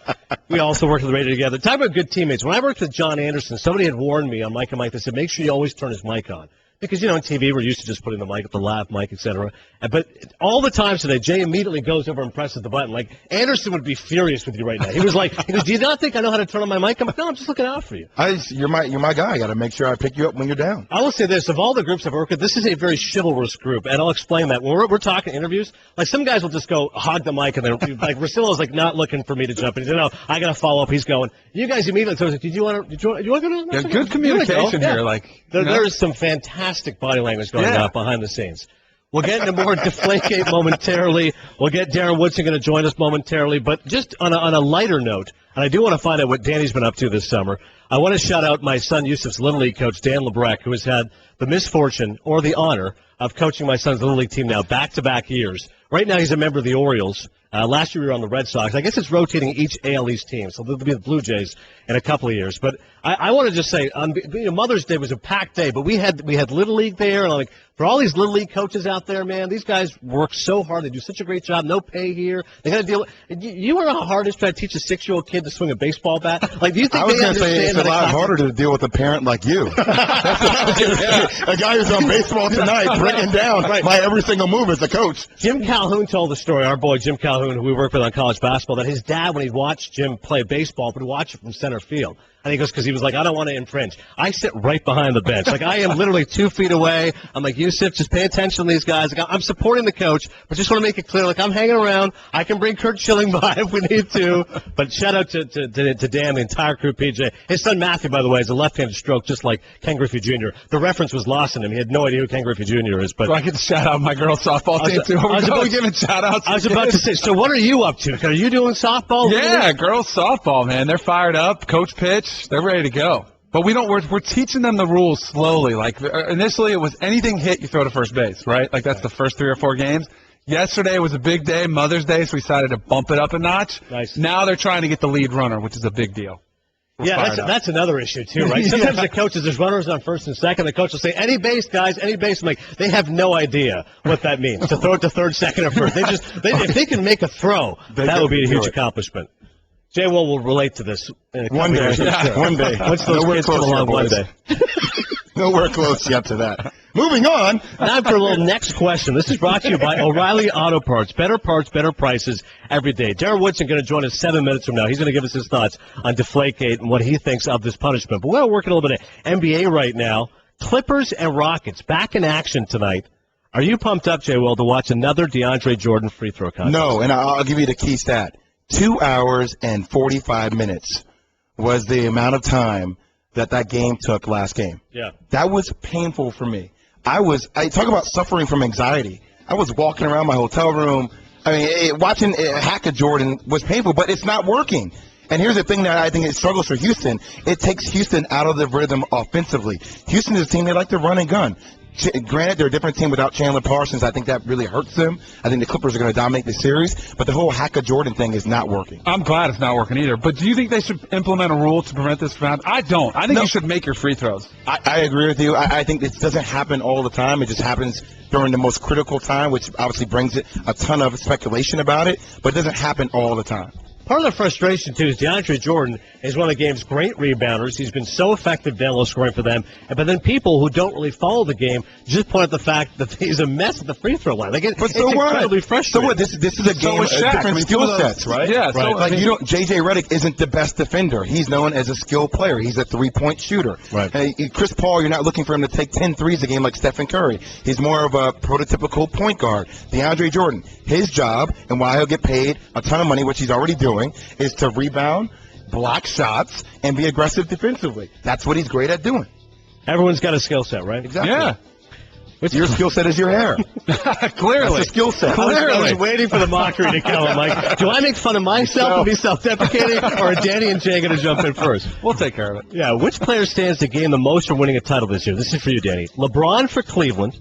We also worked with the radio together. Talk about good teammates. When I worked with John Anderson, somebody had warned me on Mike and Mike. They said, make sure you always turn his mic on. Because, on TV, we're used to just putting the mic, the lav mic, et cetera. But all the times today, Jay immediately goes over and presses the button. Like, Anderson would be furious with you right now. He was like, do you not think I know how to turn on my mic? I'm like, no, I'm just looking out for you. You're my guy. I got to make sure I pick you up when you're down. I will say this. Of all the groups I've worked with, this is a very chivalrous group. And I'll explain that. When we're talking interviews, like some guys will just go hog the mic. And then, like, Russillo's like not looking for me to jump in. He said, no, I got to follow up. He's going. You guys immediately, so I was like, did you want to go to Yeah, good communication here. Like, There's some fantastic body language going on behind the scenes. We'll get into more deflategate momentarily. We'll get Darren Woodson going to join us momentarily. But just on a lighter note, and I do want to find out what Danny's been up to this summer, I want to shout out my son Yusuf's Little League coach, Dan Lebrecht, who has had the misfortune or the honor of coaching my son's Little League team now back-to-back years. Right now he's a member of the Orioles. Last year we were on the Red Sox. I guess it's rotating each AL East team, so there'll be the Blue Jays in a couple of years. But I want to just say, Mother's Day was a packed day, but we had Little League there, and like for all these Little League coaches out there, man, these guys work so hard. They do such a great job. No pay here. They got to deal. You know how hard it is to try to teach a 6-year-old kid to swing a baseball bat? Like, do you think I was going to say it's a lot harder to deal with a parent like you. A guy who's on baseball tonight, breaking down my every single move as a coach. Jim Calhoun told the story, our boy Jim Calhoun, who we work with on college basketball, that his dad, when he'd watch Jim play baseball, would watch it from center field. And he goes, because he was like, I don't want to infringe. I sit right behind the bench. Like, I am literally 2 feet away. I'm like, Yusuf, just pay attention to these guys. Like, I'm supporting the coach, but just want to make it clear, like, I'm hanging around. I can bring Kurt Schilling by if we need to. But shout out to Dan, the entire crew, PJ. His son Matthew, by the way, is a left-handed stroke, just like Ken Griffey Jr. The reference was lost in him. He had no idea who Ken Griffey Jr. is. But I get to shout out my girls softball team, too. Are we giving shout-outs? I was about to say, so what are you up to? Are you doing softball? Yeah, girls softball, man. They're fired up. Coach pitch. They're ready to go. But we're teaching them the rules slowly. Like, initially it was anything hit, you throw to first base, right? Like, that's the first 3 or 4 games. Yesterday was a big day, Mother's Day, so we decided to bump it up a notch. Nice. Now they're trying to get the lead runner, which is a big deal. That's another issue, too, right? Sometimes the coaches, there's runners on first and second. The coach will say, any base, guys, any base. I'm like, they have no idea what that means, to throw it to third, second, or first. If they can make a throw, that would be a huge accomplishment. Jay will relate to this in a couple years. One day. Once those kids come along one day. Nowhere close yet to that. Moving on. Now for a little next question. This is brought to you by O'Reilly Auto Parts. Better parts, better prices every day. Darren Woodson going to join us 7 minutes from now. He's going to give us his thoughts on deflategate and what he thinks of this punishment. But we're working a little bit of NBA right now. Clippers and Rockets back in action tonight. Are you pumped up, Jay Will, to watch another DeAndre Jordan free throw contest? No, and I'll give you the key stat. 2 hours and 45 minutes was the amount of time that game took last game. Yeah. That was painful for me. I talk about suffering from anxiety. I was walking around my hotel room. I mean, watching a hack of Jordan was painful, but it's not working. And here's the thing that I think it struggles for Houston. It takes Houston out of the rhythm offensively. Houston is a team, they like to run and gun. Granted, they're a different team without Chandler Parsons. I think that really hurts them. I think the Clippers are going to dominate the series, but the whole hack of Jordan thing is not working. I'm glad it's not working either. But do you think they should implement a rule to prevent this from happening? I don't. I think you should make your free throws. I agree with you. I think this doesn't happen all the time. It just happens during the most critical time, which obviously brings it a ton of speculation about it, but it doesn't happen all the time. Part of the frustration, too, is DeAndre Jordan is one of the game's great rebounders. He's been so effective down low scoring for them. But then people who don't really follow the game just point out the fact that he's a mess at the free throw line. Like it's incredibly frustrating. So what? This is a game of different skill sets, right? Yeah. Right. So, J.J. Redick isn't the best defender. He's known as a skilled player. He's a three-point shooter. Right. Chris Paul, you're not looking for him to take 10 threes a game like Stephen Curry. He's more of a prototypical point guard. DeAndre Jordan, his job, and why he'll get paid a ton of money, which he's already doing, is to rebound, block shots, and be aggressive defensively. That's what he's great at doing. Everyone's got a skill set, right? Exactly. Yeah. Your skill set is your hair. Clearly. That's a skill set. I was waiting for the mockery to come. I'm like, do I make fun of myself and be self-deprecating, or are Danny and Jay going to jump in first? We'll take care of it. Yeah. Which player stands to gain the most from winning a title this year? This is for you, Danny. LeBron for Cleveland,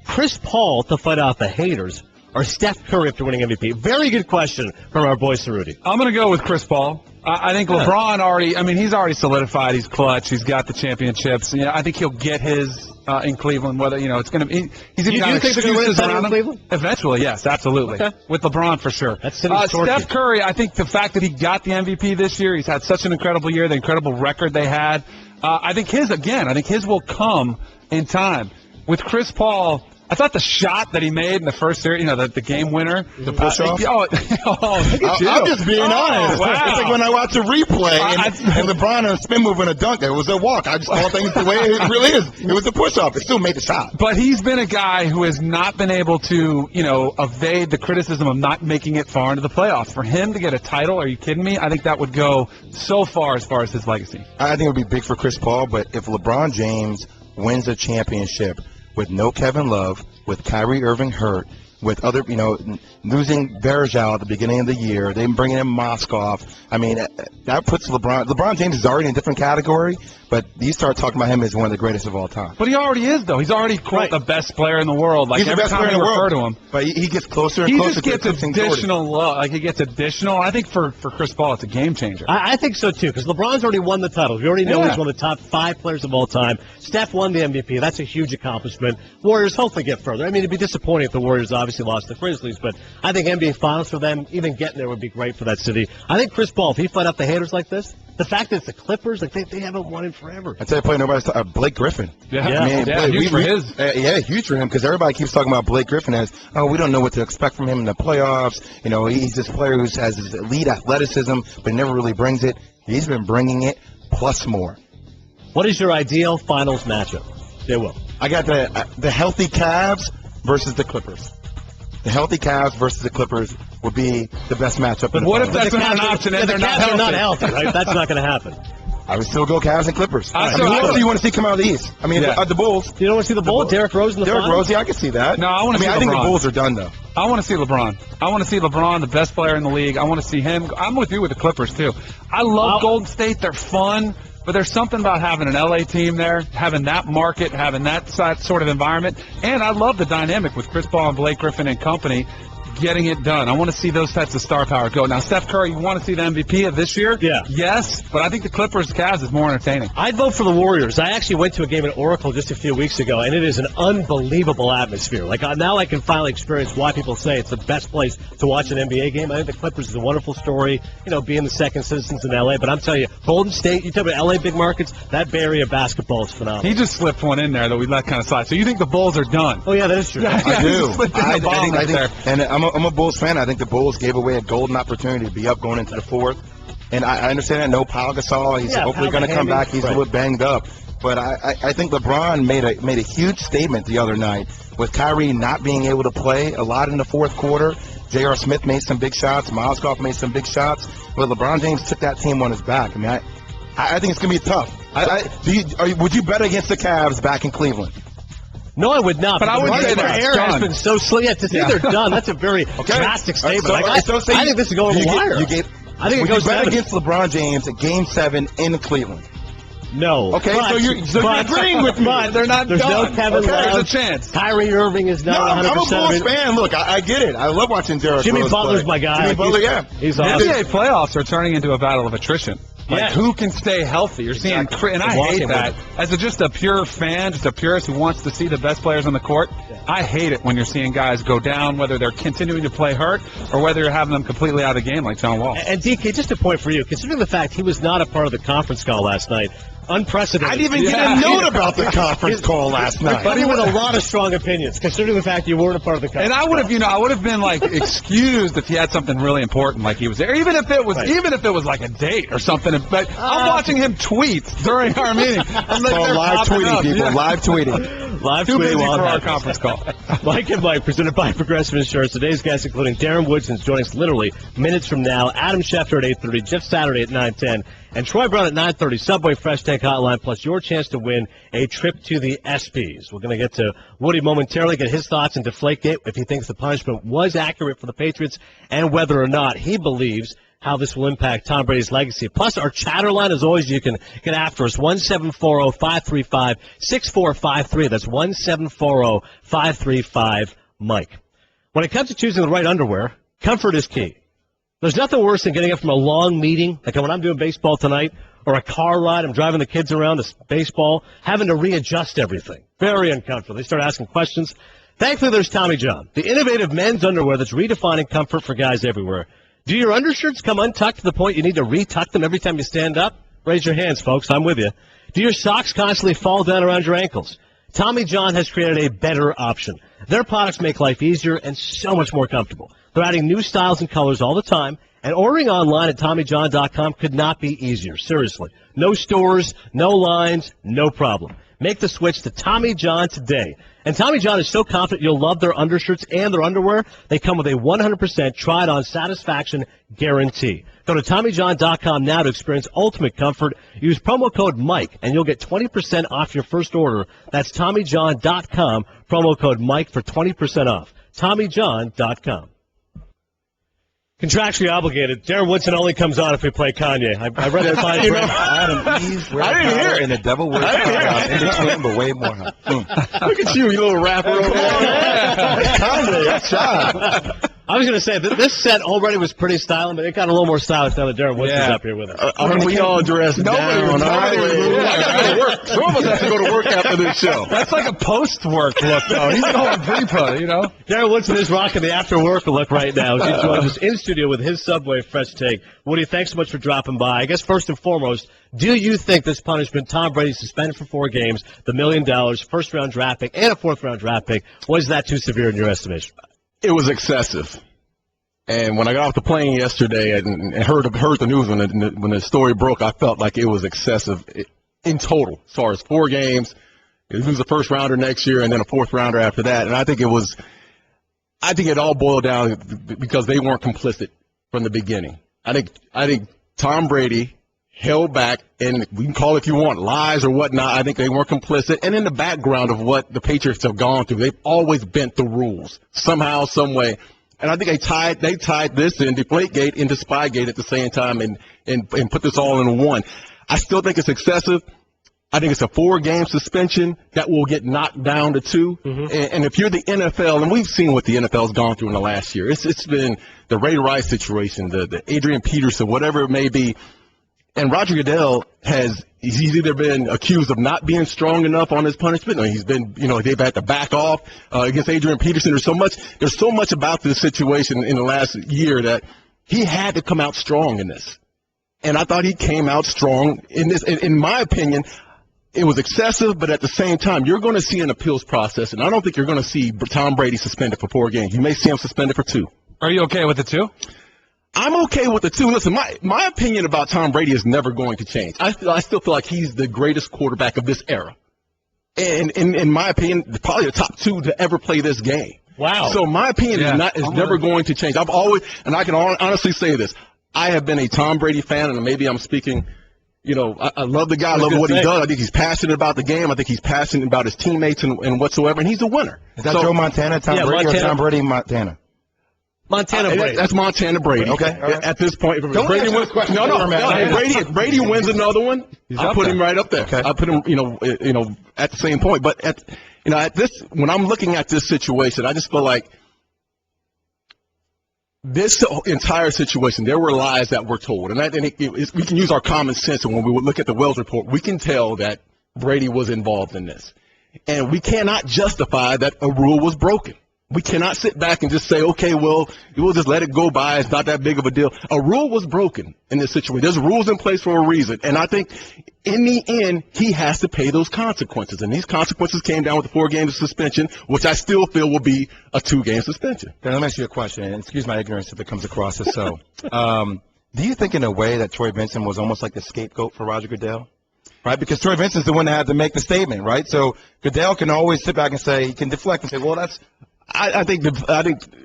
Chris Paul to fight out the haters, or Steph Curry after winning MVP? Very good question from our boy Cerruti. I'm going to go with Chris Paul. I think LeBron he's already solidified. He's clutch. He's got the championships. I think he'll get his in Cleveland, whether, it's going to be. He's even got excuses around him. Eventually, yes, absolutely. Okay. With LeBron, for sure. That's Steph Curry, I think the fact that he got the MVP this year, he's had such an incredible year, the incredible record they had. I think his will come in time. With Chris Paul, I thought the shot that he made in the first series, the game winner, the push-off. Look at you. I'm just being honest. Wow. It's like when I watch a replay and LeBron on a spin move and a dunk, it was a walk. I just call things the way it really is. It was a push-off. It still made the shot. But he's been a guy who has not been able to, evade the criticism of not making it far into the playoffs. For him to get a title, are you kidding me? I think that would go so far as his legacy. I think it would be big for Chris Paul, but if LeBron James wins a championship with no Kevin Love, with Kyrie Irving hurt, with other, losing Bergeau at the beginning of the year, then bringing in Moskov. I mean, that puts LeBron James is already in a different category, but you start talking about him as one of the greatest of all time. But he already is, though. He's already, quote, the best player in the world. Like, he's the best player in the world. To him. But he gets closer and closer to additional love. Like, he gets additional. I think for Chris Paul, it's a game changer. I think so, too, because LeBron's already won the titles. We already know he's one of the top 5 players of all time. Steph won the MVP. That's a huge accomplishment. Warriors hopefully get further. I mean, it'd be disappointing if the Warriors obviously obviously lost the Grizzlies, but I think NBA Finals for them, even getting there would be great for that city. I think Chris Paul, if he fight up the haters like this, the fact that it's the Clippers, like they haven't won in forever. I tell you, play nobody's Blake Griffin. Huge for him because everybody keeps talking about Blake Griffin as, we don't know what to expect from him in the playoffs. He's this player who has his elite athleticism, but never really brings it. He's been bringing it plus more. What is your ideal finals matchup? Jay Will. I got the healthy Cavs versus the Clippers. The healthy Cavs versus the Clippers would be the best matchup. But what if that's not an option and they're not healthy? Right? That's not going to happen. I would still go Cavs and Clippers. Who else do you want to see come out of the East? I mean, the Bulls. You don't want to see the Bulls? Derrick Rose in the finals? Derrick Rose, yeah, I can see that. No, I think the Bulls are done, though. I want to see LeBron. I want to see LeBron, the best player in the league. I want to see him. I'm with you with the Clippers, too. I love Golden State. They're fun. But there's something about having an LA team there, having that market, having that sort of environment. And I love the dynamic with Chris Paul and Blake Griffin and company getting it done. I want to see those types of star power go. Now, Steph Curry, you want to see the MVP of this year? Yeah. Yes, but I think the Clippers-Cavs is more entertaining. I'd vote for the Warriors. I actually went to a game at Oracle just a few weeks ago, and it is an unbelievable atmosphere. Like, now I can finally experience why people say it's the best place to watch an NBA game. I think the Clippers is a wonderful story, being the second citizens in L.A. But I'm telling you, Golden State, you talk about L.A. big markets, that Bay Area basketball is phenomenal. He just slipped one in there that we let kind of slide. So you think the Bulls are done? Oh, yeah, that is true. I do. I think, and I'm a Bulls fan. I think the Bulls gave away a golden opportunity to be up going into the fourth. And I understand that no Pau Gasol. He's hopefully going to come back. He's a little banged up. But I think LeBron made a huge statement the other night with Kyrie not being able to play a lot in the fourth quarter. J.R. Smith made some big shots. Miles Goff made some big shots. But LeBron James took that team on his back. I mean, I think it's going to be tough. Would you bet against the Cavs back in Cleveland? No, I would not. But I would say their air has been so slow. Yeah, to say they're done, that's a very drastic statement. I think this is going to the wire. I think it goes bet against LeBron James at Game 7 in Cleveland. No. Okay, so you're agreeing with me. But they're not there's done. No Kevin Love. There's a chance. Kyrie Irving is not 100%. I'm a Bulls fan. Look, I get it. I love watching Derrick Jimmy Rose Butler's play. my guy. Jimmy Butler, yeah. He's awesome. NBA playoffs are turning into a battle of attrition. Like, who can stay healthy? You're seeing, and I hate that. As just a pure fan, just a purist who wants to see the best players on the court, I hate it when you're seeing guys go down, whether they're continuing to play hurt or whether you're having them completely out of the game like John Wall. And DK, just a point for you, considering the fact he was not a part of the conference call last night, unprecedented. I didn't even get a note about the conference call last night. But he with a lot of strong opinions, considering the fact you weren't a part of the conference. And I would have, I would have been like excused if he had something really important, like he was there, even if it was like a date or something. But I'm watching him tweet during our meeting. I'm like, live tweeting, people. Live tweeting. Live Too tweeting busy while for our conference call. Mike and Mike, presented by Progressive Insurance. Today's guests, including Darren Woodson, joining us literally minutes from now. Adam Schefter at 8:30, Jeff Saturday at 9:10. And Troy Brown at 9:30, Subway Fresh Tank Hotline, plus your chance to win a trip to the ESPYs. We're going to get to Woody momentarily, get his thoughts on Deflategate, if he thinks the punishment was accurate for the Patriots, and whether or not he believes how this will impact Tom Brady's legacy. Plus, our chatter line, as always, you can get after us, 1-740-535-6453. That's 1-740-535-MIKE. When it comes to choosing the right underwear, comfort is key. There's nothing worse than getting up from a long meeting, like when I'm doing baseball tonight, or a car ride, I'm driving the kids around to baseball, having to readjust everything. Very uncomfortable. They start asking questions. Thankfully, there's Tommy John, the innovative men's underwear that's redefining comfort for guys everywhere. Do your undershirts come untucked to the point you need to retuck them every time you stand up? Raise your hands, folks. I'm with you. Do your socks constantly fall down around your ankles? Tommy John has created a better option. Their products make life easier and so much more comfortable. They're adding new styles and colors all the time, and ordering online at TommyJohn.com could not be easier. Seriously. No stores, no lines, no problem. Make the switch to Tommy John today. And Tommy John is so confident you'll love their undershirts and their underwear, they come with a 100% tried-on satisfaction guarantee. Go to TommyJohn.com now to experience ultimate comfort. Use promo code Mike, and you'll get 20% off your first order. That's TommyJohn.com, promo code Mike for 20% off. TommyJohn.com. Contractually obligated. Darren Woodson only comes on if we play Kanye. I read it. Adam, I didn't hear it. And the devil wears in between, but way more. Look at you little rapper over there. Kanye, that's shot. I was going to say that this set already was pretty stylish, but it got a little more stylish now that Darren Woodson's up here with us. We all dressed down. I got to go to work. Some of us have to go to work after this show. That's like a post-work look, though. He's going pre-pro, you know? Darren Woodson is rocking the after-work look right now. He joins us in studio with his Subway Fresh Take. Woody, thanks so much for dropping by. I guess first and foremost, do you think this punishment, Tom Brady suspended for 4 games, the $1 million, first-round draft pick, and a fourth-round draft pick, was that too severe in your estimation? It was excessive. And when I got off the plane yesterday and heard the news when the story broke, I felt like it was excessive in total. As far as 4 games, you lose a first rounder next year and then a fourth rounder after that. And I think it all boiled down because they weren't complicit from the beginning. I think Tom Brady held back, and we can call it if you want lies or whatnot. I think they weren't complicit. And in the background of what the Patriots have gone through, they've always bent the rules somehow, some way. And I think they tied this in Deflategate into Spygate at the same time and put this all in one. I still think it's excessive. I think it's a 4-game suspension that will get knocked down to 2. Mm-hmm. And if you're the NFL, and we've seen what the NFL's gone through in the last year, it's been the Ray Rice situation, the Adrian Peterson, whatever it may be. And Roger Goodell he's either been accused of not being strong enough on his punishment, or he's been, they've had to back off against Adrian Peterson. There's so much about this situation in the last year that he had to come out strong in this. And I thought he came out strong in this. In my opinion, it was excessive, but at the same time, you're going to see an appeals process, and I don't think you're going to see Tom Brady suspended for 4 games. You may see him suspended for 2. Are you okay with the 2? I'm okay with the 2. Listen, my opinion about Tom Brady is never going to change. I still feel like he's the greatest quarterback of this era. And in my opinion, probably the top 2 to ever play this game. Wow. So my opinion is never going to change. I've always, and I can honestly say this, I have been a Tom Brady fan, and maybe I'm speaking, I love the guy, I love what he does. I think he's passionate about the game. I think he's passionate about his teammates and whatsoever, and he's a winner. Is that Joe Montana, Tom Brady, or Tom Brady, Montana? Montana Brady. That's Montana Brady. Okay. Right. At this point, Don't Brady wins. No. Brady wins another one. I put him right up there. Okay. I put him, at the same point. But when I'm looking at this situation, I just feel like this entire situation, there were lies that were told, and we can use our common sense. And when we would look at the Wells report, we can tell that Brady was involved in this, and we cannot justify that a rule was broken. We cannot sit back and just say, okay, well, we'll just let it go by. It's not that big of a deal. A rule was broken in this situation. There's rules in place for a reason. And I think in the end, he has to pay those consequences. And these consequences came down with the 4 games of suspension, which I still feel will be a 2-game suspension. Then let me ask you a question, and excuse my ignorance if it comes across as so. Do you think in a way that Troy Vincent was almost like the scapegoat for Roger Goodell? Right, because Troy Vincent's the one that had to make the statement, right? So Goodell can always sit back and say, he can deflect and say, well, that's... I think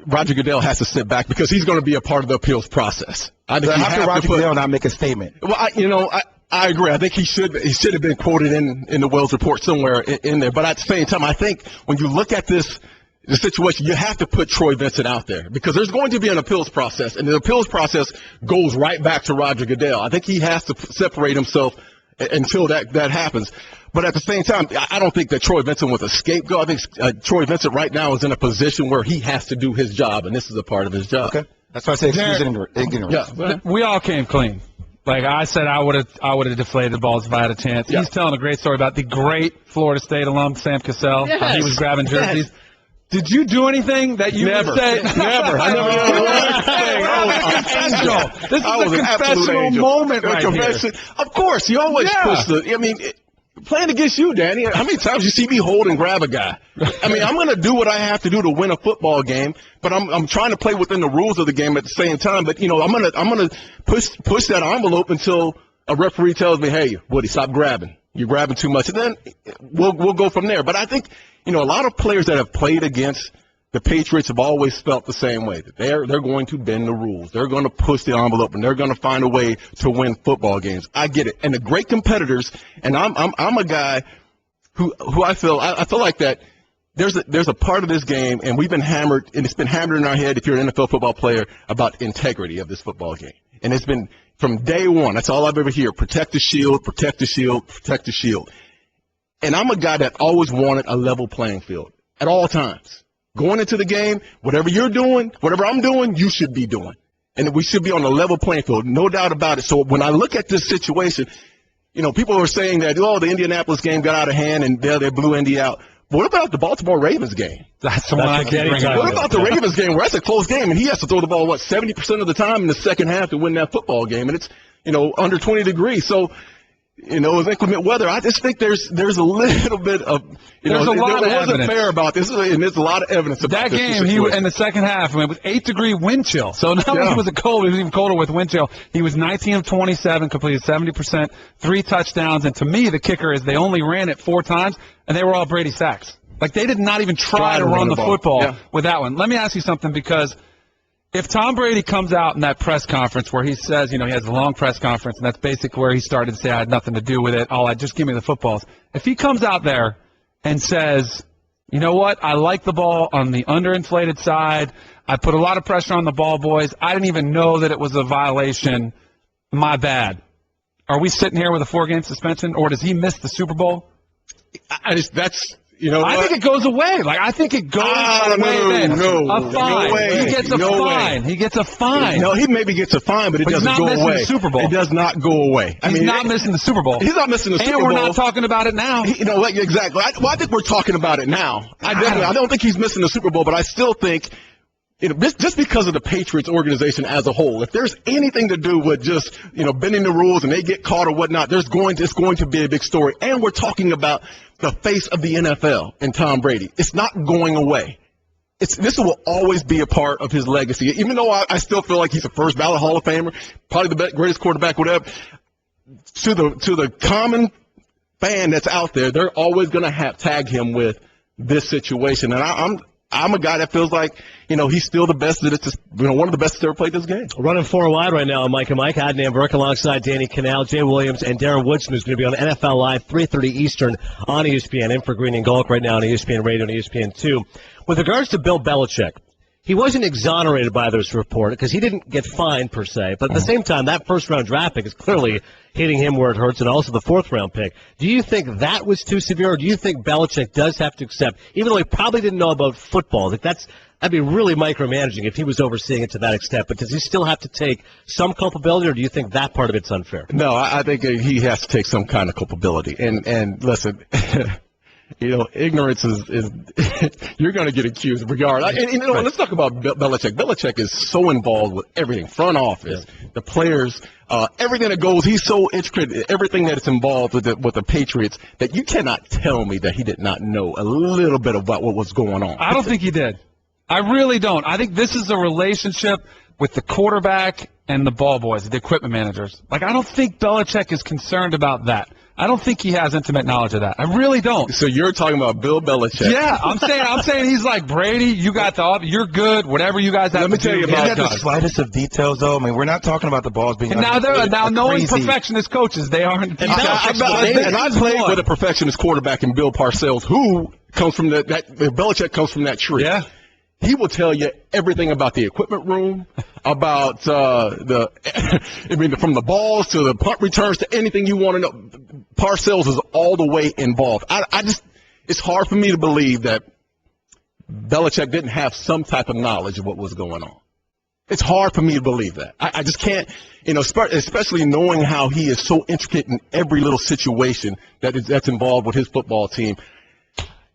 Roger Goodell has to sit back because he's going to be a part of the appeals process. How can Roger Goodell not make a statement? Well, I agree. I think he should have been quoted in the Wells report somewhere in there. But at the same time, I think when you look at the situation, you have to put Troy Vincent out there because there's going to be an appeals process, and the appeals process goes right back to Roger Goodell. I think he has to separate himself until that happens. But at the same time, I don't think that Troy Vincent was a scapegoat. I think Troy Vincent right now is in a position where he has to do his job, and this is a part of his job. Okay. That's why I say excuse ignorance. Yeah. We all came clean. Like I said, I would have deflated the balls if I had a chance. Yeah. He's telling a great story about the great Florida State alum, Sam Cassell. Yes. He was grabbing jerseys. Yes. Did you do anything that you would say? Never. I never did. This is a confessional moment right here. Of course, you always push playing against you, Danny, how many times you see me hold and grab a guy? I mean, I'm going to do what I have to do to win a football game, but I'm trying to play within the rules of the game at the same time. But, I'm going to push that envelope until a referee tells me, hey, Woody, stop grabbing. You're grabbing too much. And then we'll go from there. But I think, a lot of players that have played against the Patriots have always felt the same way. That they're going to bend the rules. They're going to push the envelope, and they're going to find a way to win football games. I get it. And the great competitors, and I'm a guy who I feel like that there's a part of this game, and we've been hammered, and it's been hammered in our head if you're an NFL football player about integrity of this football game. And it's been from day one. That's all I've ever heard. Protect the shield, protect the shield, protect the shield. And I'm a guy that always wanted a level playing field at all times. Going into the game, whatever you're doing, whatever I'm doing, you should be doing. And we should be on a level playing field, no doubt about it. So when I look at this situation, people are saying that, the Indianapolis game got out of hand and they blew Indy out. But what about the Baltimore Ravens game? That's the one I can't bring up. What about the Ravens game where that's a close game and he has to throw the ball, 70% of the time in the second half to win that football game? And it's, under 20 degrees. So, it was inclement weather. I just think there's a little bit of, there's a lot of evidence. wasn't fair about this, and there's a lot of evidence about that game. He in the second half, it was 8-degree wind chill. So not only was it cold, it was even colder with wind chill. He was 19 of 27, completed 70%, 3 touchdowns, and to me, the kicker is they only ran it 4 times, and they were all Brady sacks. Like they did not even try to run the football with that one. Let me ask you something, because if Tom Brady comes out in that press conference where he says, he has a long press conference, and that's basically where he started to say, I had nothing to do with it, just give me the footballs. If he comes out there and says, you know what, I like the ball on the underinflated side, I put a lot of pressure on the ball boys, I didn't even know that it was a violation, my bad. Are we sitting here with a 4-game suspension, or does he miss the Super Bowl? I think it goes away. I think it goes away. A fine. No way. He gets a fine. He gets a fine. No, he maybe gets a fine, but it doesn't go away. He's not missing the Super Bowl. It does not go away. He's not missing the Super Bowl. He's not missing the Super Bowl. And we're not talking about it now. Exactly. I think we're talking about it now. I don't think he's missing the Super Bowl, but I still think, just because of the Patriots organization as a whole, if there's anything to do with just, bending the rules and they get caught or whatnot, it's going to be a big story. And we're talking about the face of the NFL and Tom Brady. It's not going away. This will always be a part of his legacy. Even though I still feel like he's a first ballot Hall of Famer, probably the greatest quarterback, whatever, to the common fan that's out there, they're always going to tag him with this situation. And I'm a guy that feels like, he's still the best, that it's one of the best that's ever played this game. Running 4 wide right now on Mike and Mike. Adnan Virk alongside Danny Kanell, Jay Williams, and Darren Woodson, who's going to be on NFL Live 3:30 Eastern on ESPN. In for Green and Gold right now on ESPN Radio and ESPN2. With regards to Bill Belichick, he wasn't exonerated by this report because he didn't get fined per se. But at the same time, that first-round draft pick is clearly hitting him where it hurts, and also the 4th-round pick. Do you think that was too severe, or do you think Belichick does have to accept, even though he probably didn't know about football, that'd be really micromanaging if he was overseeing it to that extent, but does he still have to take some culpability, or do you think that part of it's unfair? No, I think he has to take some kind of culpability. And listen, ignorance is you're going to get accused regardless. And let's talk about Belichick. Belichick is so involved with everything, front office, the players, everything that goes. He's so intricate, everything that is involved with the Patriots, that you cannot tell me that he did not know a little bit about what was going on. I don't think he did. I really don't. I think this is a relationship with the quarterback and the ball boys, the equipment managers. I don't think Belichick is concerned about that. I don't think he has intimate knowledge of that. I really don't. So you're talking about Bill Belichick? Yeah, I'm saying he's like, Brady, you got you're good. Whatever you guys have. Let me tell you about the slightest of details, though. I mean, we're not talking about the balls being. And now knowing perfectionist coaches, they aren't. And I played with a perfectionist quarterback in Bill Parcells, who comes from Belichick comes from that tree. Yeah. He will tell you everything about the equipment room, about from the balls to the punt returns to anything you want to know. Parcells is all the way involved. It's hard for me to believe that Belichick didn't have some type of knowledge of what was going on. It's hard for me to believe that. I just can't, especially knowing how he is so intricate in every little situation that's involved with his football team.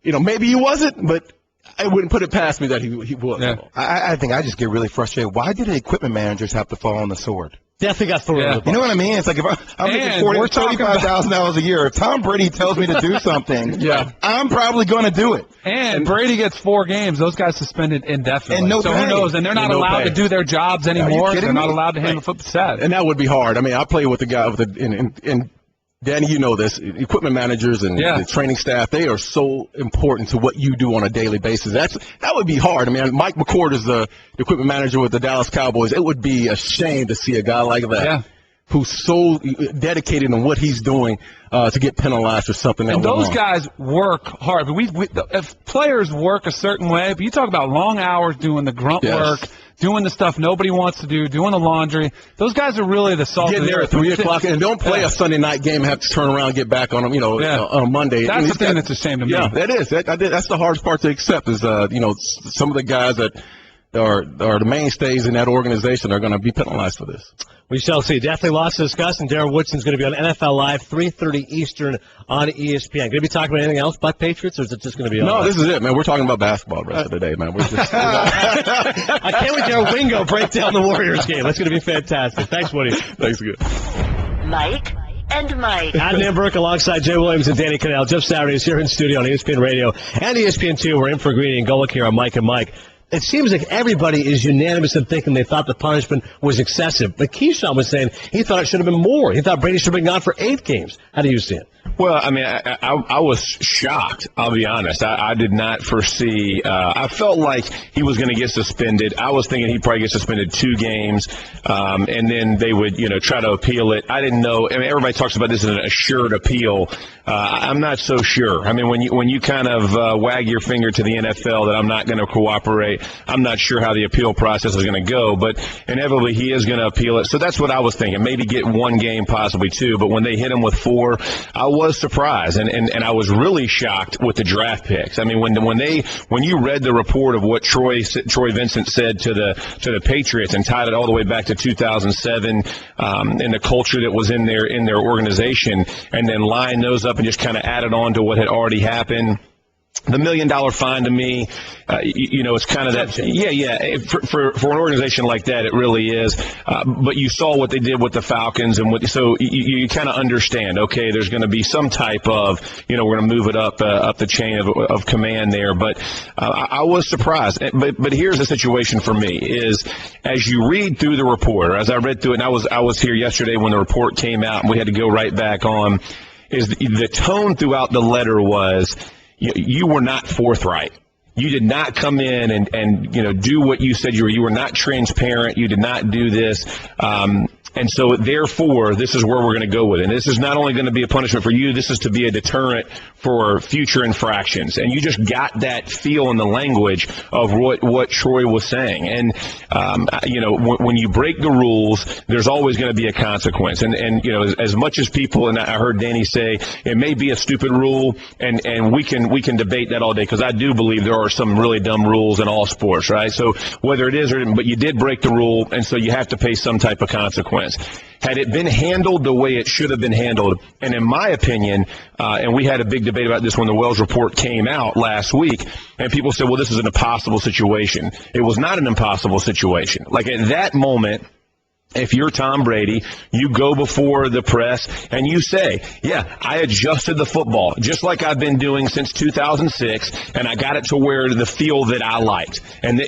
Maybe he wasn't, but I wouldn't put it past me that he was. Yeah. I think I just get really frustrated. Why do the equipment managers have to fall on the sword? Definitely got thrown. You know what I mean? It's like if I'm making $45,000 a year. If Tom Brady tells me to do something, I'm probably going to do it. And Brady ggets 4 games. Those guys suspended indefinitely. And who knows? And they're not allowed to do their jobs anymore. They're not allowed to handle football. Sad. And that would be hard. I mean, I play with the guy and Danny, you know this. Equipment managers and the training staff, they are so important to what you do on a daily basis. That would be hard. I mean, Mike McCord is the equipment manager with the Dallas Cowboys. It would be a shame to see a guy like that who's so dedicated in what he's doing to get penalized for something. And those guys work hard. If players work a certain way, but you talk about long hours doing the grunt work, doing the stuff nobody wants to do, doing the laundry. Those guys are really the salt Getting of the there earth. at 3 o'clock and don't play a Sunday night game and have to turn around and get back on them, on a Monday. That's the thing that's a shame to me. Yeah, that is. That's the hardest part to accept is, some of the guys that are the mainstays in that organization are going to be penalized for this. We shall see. Definitely lots to discuss, and Darren Woodson's going to be on NFL Live, 3:30 Eastern on ESPN. Going to be talking about anything else but Patriots, or is it just going to be No, this is it, man. We're talking about basketball the rest of the day, man. We're just, I can't wait to hear Wingo break down the Warriors game. That's going to be fantastic. Thanks, Woody. Thanks, good. Mike and Mike. Adnan Virk alongside Jay Williams and Danny Kanell. Jeff Saturday is here in studio on ESPN Radio and ESPN2. We're in for Greeny and Golick here on Mike and Mike. It seems like everybody is unanimous in thinking they thought the punishment was excessive. But Keyshawn was saying he thought it should have been more. He thought Brady should have been gone for 8 games. How do you see it? Well, I mean, I was shocked, I'll be honest. I did not foresee I felt like he was going to get suspended. I was thinking he'd probably get suspended 2 games, and then they would, try to appeal it. I didn't know. I mean, everybody talks about this as an assured appeal. I'm not so sure. I mean, when you kind of wag your finger to the NFL that I'm not going to cooperate, I'm not sure how the appeal process is going to go, but inevitably he is going to appeal it. So that's what I was thinking. Maybe get 1 game, possibly 2, but when they hit him with 4, I was surprised, and I was really shocked with the draft picks. I mean, when you read the report of what Troy Vincent said to the Patriots and tied it all the way back to 2007 and the culture that was in their organization, and then line those up and just kind of added on to what had already happened. The $1 million fine to me, it's kind of that. Yeah. For an organization like that, it really is. But you saw what they did with the Falcons, and so you kind of understand. Okay, there's going to be some type of, we're going to move it up the chain of command there. But I was surprised. But here's the situation for me: is as you read through the report, or as I read through it, and I was here yesterday when the report came out, and we had to go right back on. Is the tone throughout the letter was, you were not forthright. You did not come in and do what you said you were. You were not transparent. You did not do this. And so, therefore, this is where we're going to go with it. And this is not only going to be a punishment for you, this is to be a deterrent for future infractions. And you just got that feel in the language of what Troy was saying. And, when you break the rules, there's always going to be a consequence. And as much as people, and I heard Danny say, it may be a stupid rule, and we can debate that all day, because I do believe there are some really dumb rules in all sports, right? So whether it is or not, but you did break the rule, and so you have to pay some type of consequence. Had it been handled the way it should have been handled, and in my opinion, and we had a big debate about this when the Wells report came out last week, and people said, well, this is an impossible situation. It was not an impossible situation. Like, at that moment, if you're Tom Brady, you go before the press and you say, yeah, I adjusted the football just like I've been doing since 2006, and I got it to where the feel that I liked. And,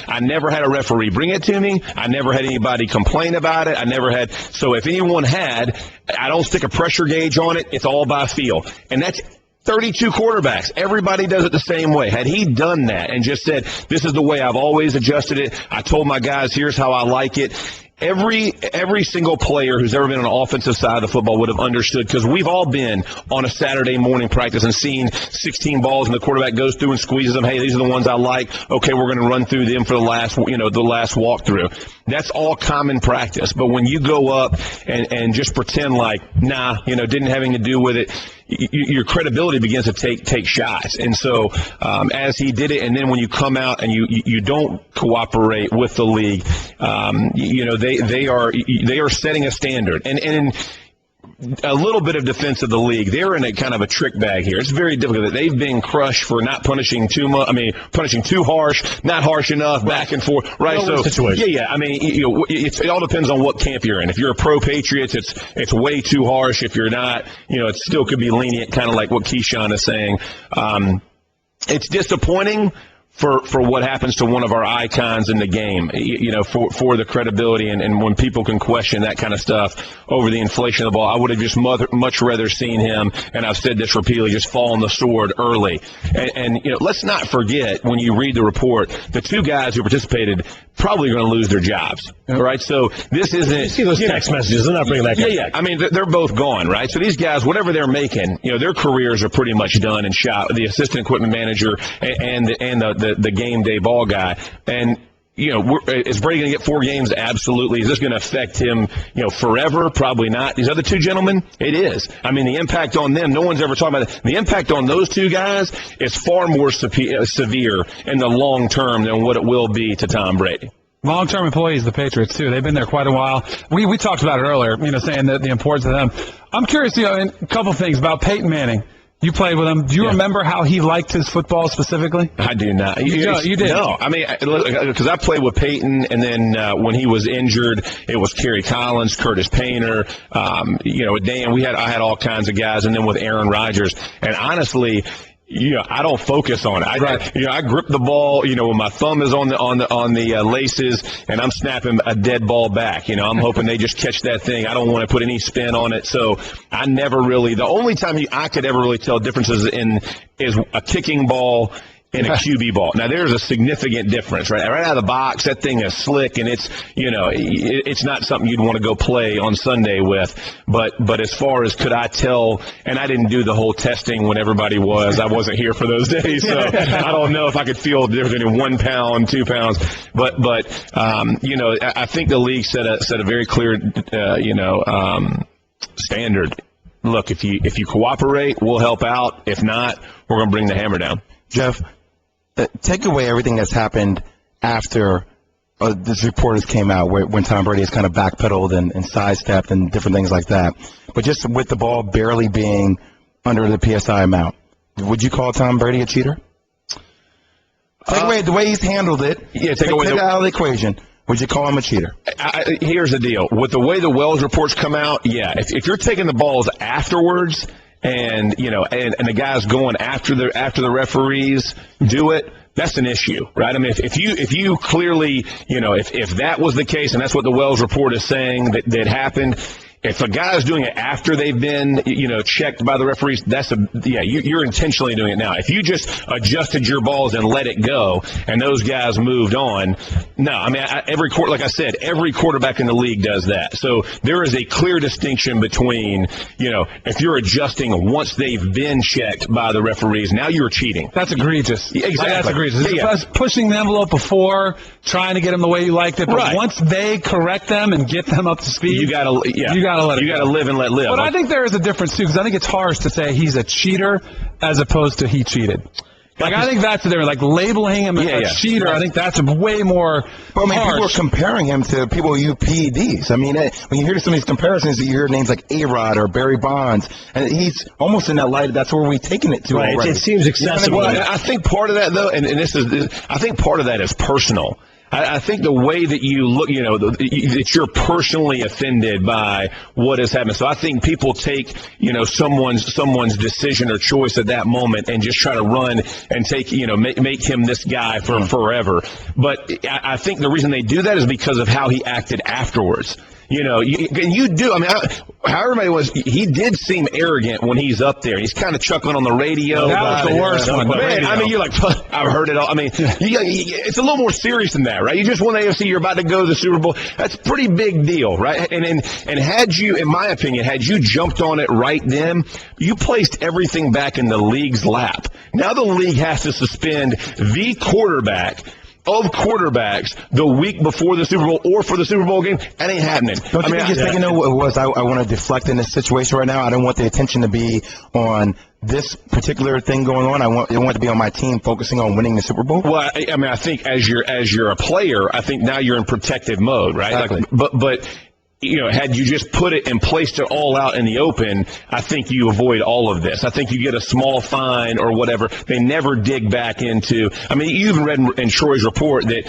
I never had a referee bring it to me. I never had anybody complain about it. So if anyone had, I don't stick a pressure gauge on it. It's all by feel. And that's 32 quarterbacks. Everybody does it the same way. Had he done that and just said, this is the way I've always adjusted it, I told my guys, here's how I like it, Every single player who's ever been on the offensive side of the football would have understood, because we've all been on a Saturday morning practice and seen 16 balls and the quarterback goes through and squeezes them. Hey, these are the ones I like. Okay, we're going to run through them for the last walkthrough. That's all common practice. But when you go up and just pretend like, didn't have anything to do with it, your credibility begins to take shots. And so as he did it, and then when you come out and you don't cooperate with the league, they are setting a standard. And a little bit of defense of the league, they're in a kind of a trick bag here. It's very difficult. They've been crushed for not punishing too much. I mean, punishing too harsh, not harsh enough, back and forth. Right. So situation. Yeah. I mean, it all depends on what camp you're in. If you're a pro Patriots, it's way too harsh. If you're not, it still could be lenient, kind of like what Keyshawn is saying. It's disappointing for what happens to one of our icons in the game, for the credibility, and when people can question that kind of stuff over the inflation of the ball. I would have just much rather seen him, and I've said this repeatedly, just fall on the sword early. And let's not forget, when you read the report, the 2 guys who participated probably going to lose their jobs, right? So this isn't. You see those text messages? They're not bringing that. Yeah. I mean, they're both gone, right? So these guys, whatever they're making, their careers are pretty much done and shot. The assistant equipment manager and the game day ball guy, and is Brady going to get 4 games? Absolutely. Is this going to affect him, forever? Probably not. These other 2 gentlemen, it is. I mean, the impact on them, no one's ever talking about it. The impact on those 2 guys is far more severe in the long term than what it will be to Tom Brady. Long-term employees, the Patriots, too. They've been there quite a while. We talked about it earlier, saying that the importance of them. I'm curious, a couple things about Peyton Manning. You played with him. Do you remember how he liked his football specifically? I do not. You did? No. I mean, because I played with Peyton, and then when he was injured, it was Kerry Collins, Curtis Painter, Dan. I had all kinds of guys, and then with Aaron Rodgers. And honestly, I don't focus on it. I grip the ball, when my thumb is on the laces, and I'm snapping a dead ball back. I'm hoping they just catch that thing. I don't want to put any spin on it. So I never really. The only time I could ever really tell differences is a kicking ball and a QB ball. Now, there's a significant difference, right? Right out of the box, that thing is slick, and it's not something you'd want to go play on Sunday with. But as far as could I tell, and I didn't do the whole testing when everybody was. I wasn't here for those days, so I don't know if I could feel the difference between 1 pound, 2 pounds. But I think the league set a very clear, standard. Look, if you cooperate, we'll help out. If not, we're going to bring the hammer down. Jeff, take away everything that's happened after this report came out, when Tom Brady has kind of backpedaled and sidestepped and different things like that. But just with the ball barely being under the PSI amount, would you call Tom Brady a cheater? Take away the way he's handled it. Yeah, take it out of the equation. Would you call him a cheater? Here's the deal. With the way the Wells reports come out, yeah. If you're taking the balls afterwards, and the guys going after the referees do it, that's an issue, right? I mean, if you clearly, if that was the case, and that's what the Wells report is saying that happened. If a guy's doing it after they've been, checked by the referees, you're intentionally doing it now. If you just adjusted your balls and let it go, and those guys moved on, no. I mean, like I said, every quarterback in the league does that. So there is a clear distinction between, if you're adjusting once they've been checked by the referees, now you're cheating. That's egregious. Exactly. That's egregious. Yeah. Pushing the envelope before, trying to get them the way you liked it, but once they correct them and get them up to speed, you gotta let it go. Live and let live. But I think there is a difference, too, because I think it's harsh to say he's a cheater as opposed to he cheated. I think that's the difference. Like, labeling him as a cheater, I think that's way more harsh. People are comparing him to people who use PEDs. I mean, when you hear some of these comparisons, you hear names like A-Rod or Barry Bonds, and he's almost in that light. That's where we've taken it to. Right. Already. It seems excessive. I think part of that, though, and I think part of that is personal. I think the way that you look, that you're personally offended by what has happened. So I think people take, someone's decision or choice at that moment and just try to run and take, make him this guy for forever. But I think the reason they do that is because of how he acted afterwards. You do. I mean, how everybody was, he did seem arrogant when he's up there. He's kind of chuckling on the radio. That was the worst one. Man, I mean, you're like, I've heard it all. I mean, it's a little more serious than that, right? You just won the AFC, you're about to go to the Super Bowl. That's a pretty big deal, right? And had you, in my opinion, had you jumped on it right then, you placed everything back in the league's lap. Now the league has to suspend the quarterback of quarterbacks the week before the Super Bowl or for the Super Bowl game. That ain't happening. Don't you think he's thinking, what it was? I want to deflect in this situation right now. I don't want the attention to be on this particular thing going on. I want it to be on my team focusing on winning the Super Bowl. Well, I mean, I think as you're a player, I think now you're in protective mode, right? Exactly. But had you just put it and placed it all out in the open, I think you avoid all of this. I think you get a small fine or whatever. They never dig back into. I mean, you even read in Troy's report that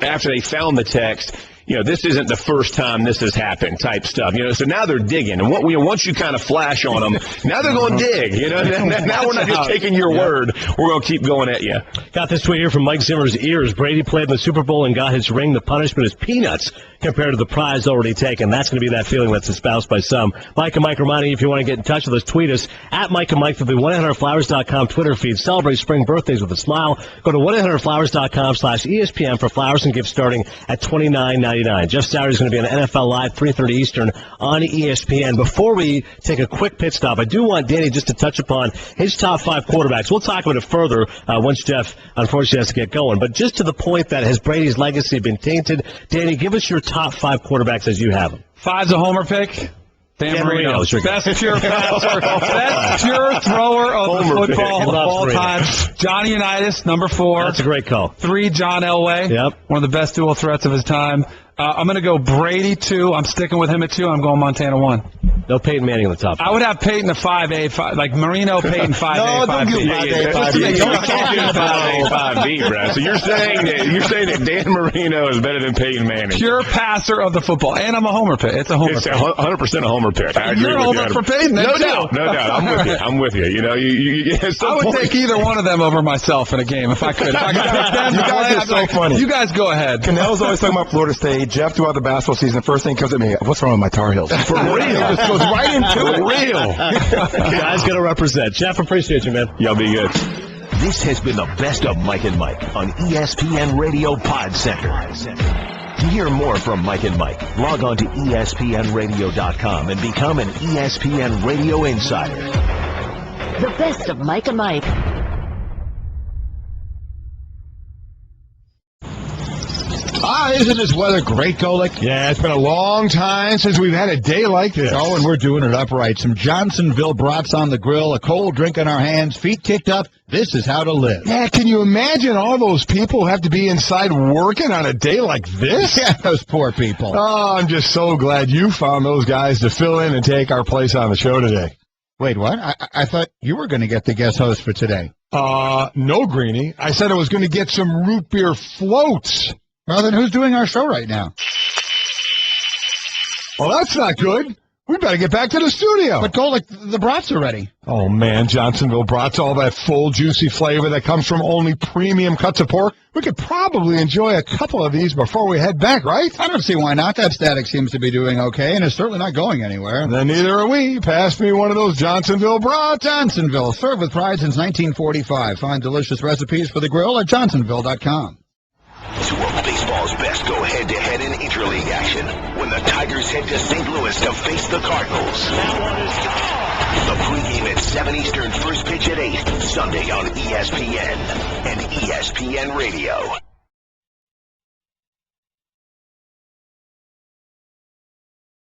after they found the text, this isn't the first time this has happened type stuff. So now they're digging. And once you kind of flash on them, now they're going to dig. Now we're not just taking your word. We're going to keep going at you. Got this tweet here from Mike Zimmer's ears. Brady played in the Super Bowl and got his ring. The punishment is peanuts compared to the prize already taken. That's going to be that feeling that's espoused by some. Mike and Mike reminding you, if you want to get in touch with us, tweet us at Mike and Mike through the 1-800-Flowers.com Twitter feed. Celebrate spring birthdays with a smile. Go to 1-800-Flowers.com/ESPN for flowers and gifts starting at $29.99. $7.99. Jeff Sauer's going to be on NFL Live, 3:30 Eastern on ESPN. Before we take a quick pit stop, I do want Danny just to touch upon his top 5 quarterbacks. We'll talk about it further once Jeff, unfortunately, has to get going. But just to the point that has Brady's legacy been tainted, Danny, give us your top 5 quarterbacks as you have them. 5's a homer pick. Dan Marino, best pure passer, best pure thrower of the football of all time. Johnny Unitas, number 4. That's a great call. 3, John Elway. Yep. One of the best dual threats of his time. I'm going to go Brady 2. I'm sticking with him at 2. I'm going Montana 1. No Peyton Manning in the top 5. I would have Peyton a 5A, 5, like Marino, Peyton 5A, No, 5B. don't give 5A, 5B. You can't get 5A, 5B, Brad. So you're saying that Dan Marino is better than Peyton Manning. Pure passer of the football. And I'm a homer pick. It's a homer pick. 100% a homer pick. I agree You're a with homer you. for Peyton. No doubt. I'm with you. You know, I would take either one of them over myself in a game if I could. If I could pick them, You guys are so funny. You guys go ahead. Kanell's always talking about Florida State. Jeff throughout the basketball season, first thing comes at me, what's wrong with my Tar Heels? For real. It just goes right into it. For real. Guys going to represent. Jeff, appreciate you, man. Y'all be good. This has been the best of Mike and Mike on ESPN Radio Pod Center. To hear more from Mike and Mike, log on to ESPNradio.com and become an ESPN Radio Insider. The best of Mike and Mike. Isn't this weather great, Golick? Yeah, it's been a long time since we've had a day like this. Oh, and we're doing it upright. Some Johnsonville brats on the grill, a cold drink in our hands, feet kicked up. This is how to live. Yeah, can you imagine all those people who have to be inside working on a day like this? Yeah, those poor people. Oh, I'm just so glad you found those guys to fill in and take our place on the show today. Wait, what? I thought you were going to get the guest host for today. No, Greenie. I said I was going to get some root beer floats. Well, then who's doing our show right now? Well, that's not good. We better get back to the studio. But Golick, the brats are ready. Oh, man, Johnsonville brats, all that full, juicy flavor that comes from only premium cuts of pork. We could probably enjoy a couple of these before we head back, right? I don't see why not. That static seems to be doing okay, and it's certainly not going anywhere. Then neither are we. Pass me one of those Johnsonville brats. Johnsonville, served with pride since 1945. Find delicious recipes for the grill at johnsonville.com. Two of baseball's best go head-to-head in interleague action when the Tigers head to St. Louis to face the Cardinals. The pregame at 7 Eastern, first pitch at 8, Sunday on ESPN and ESPN Radio.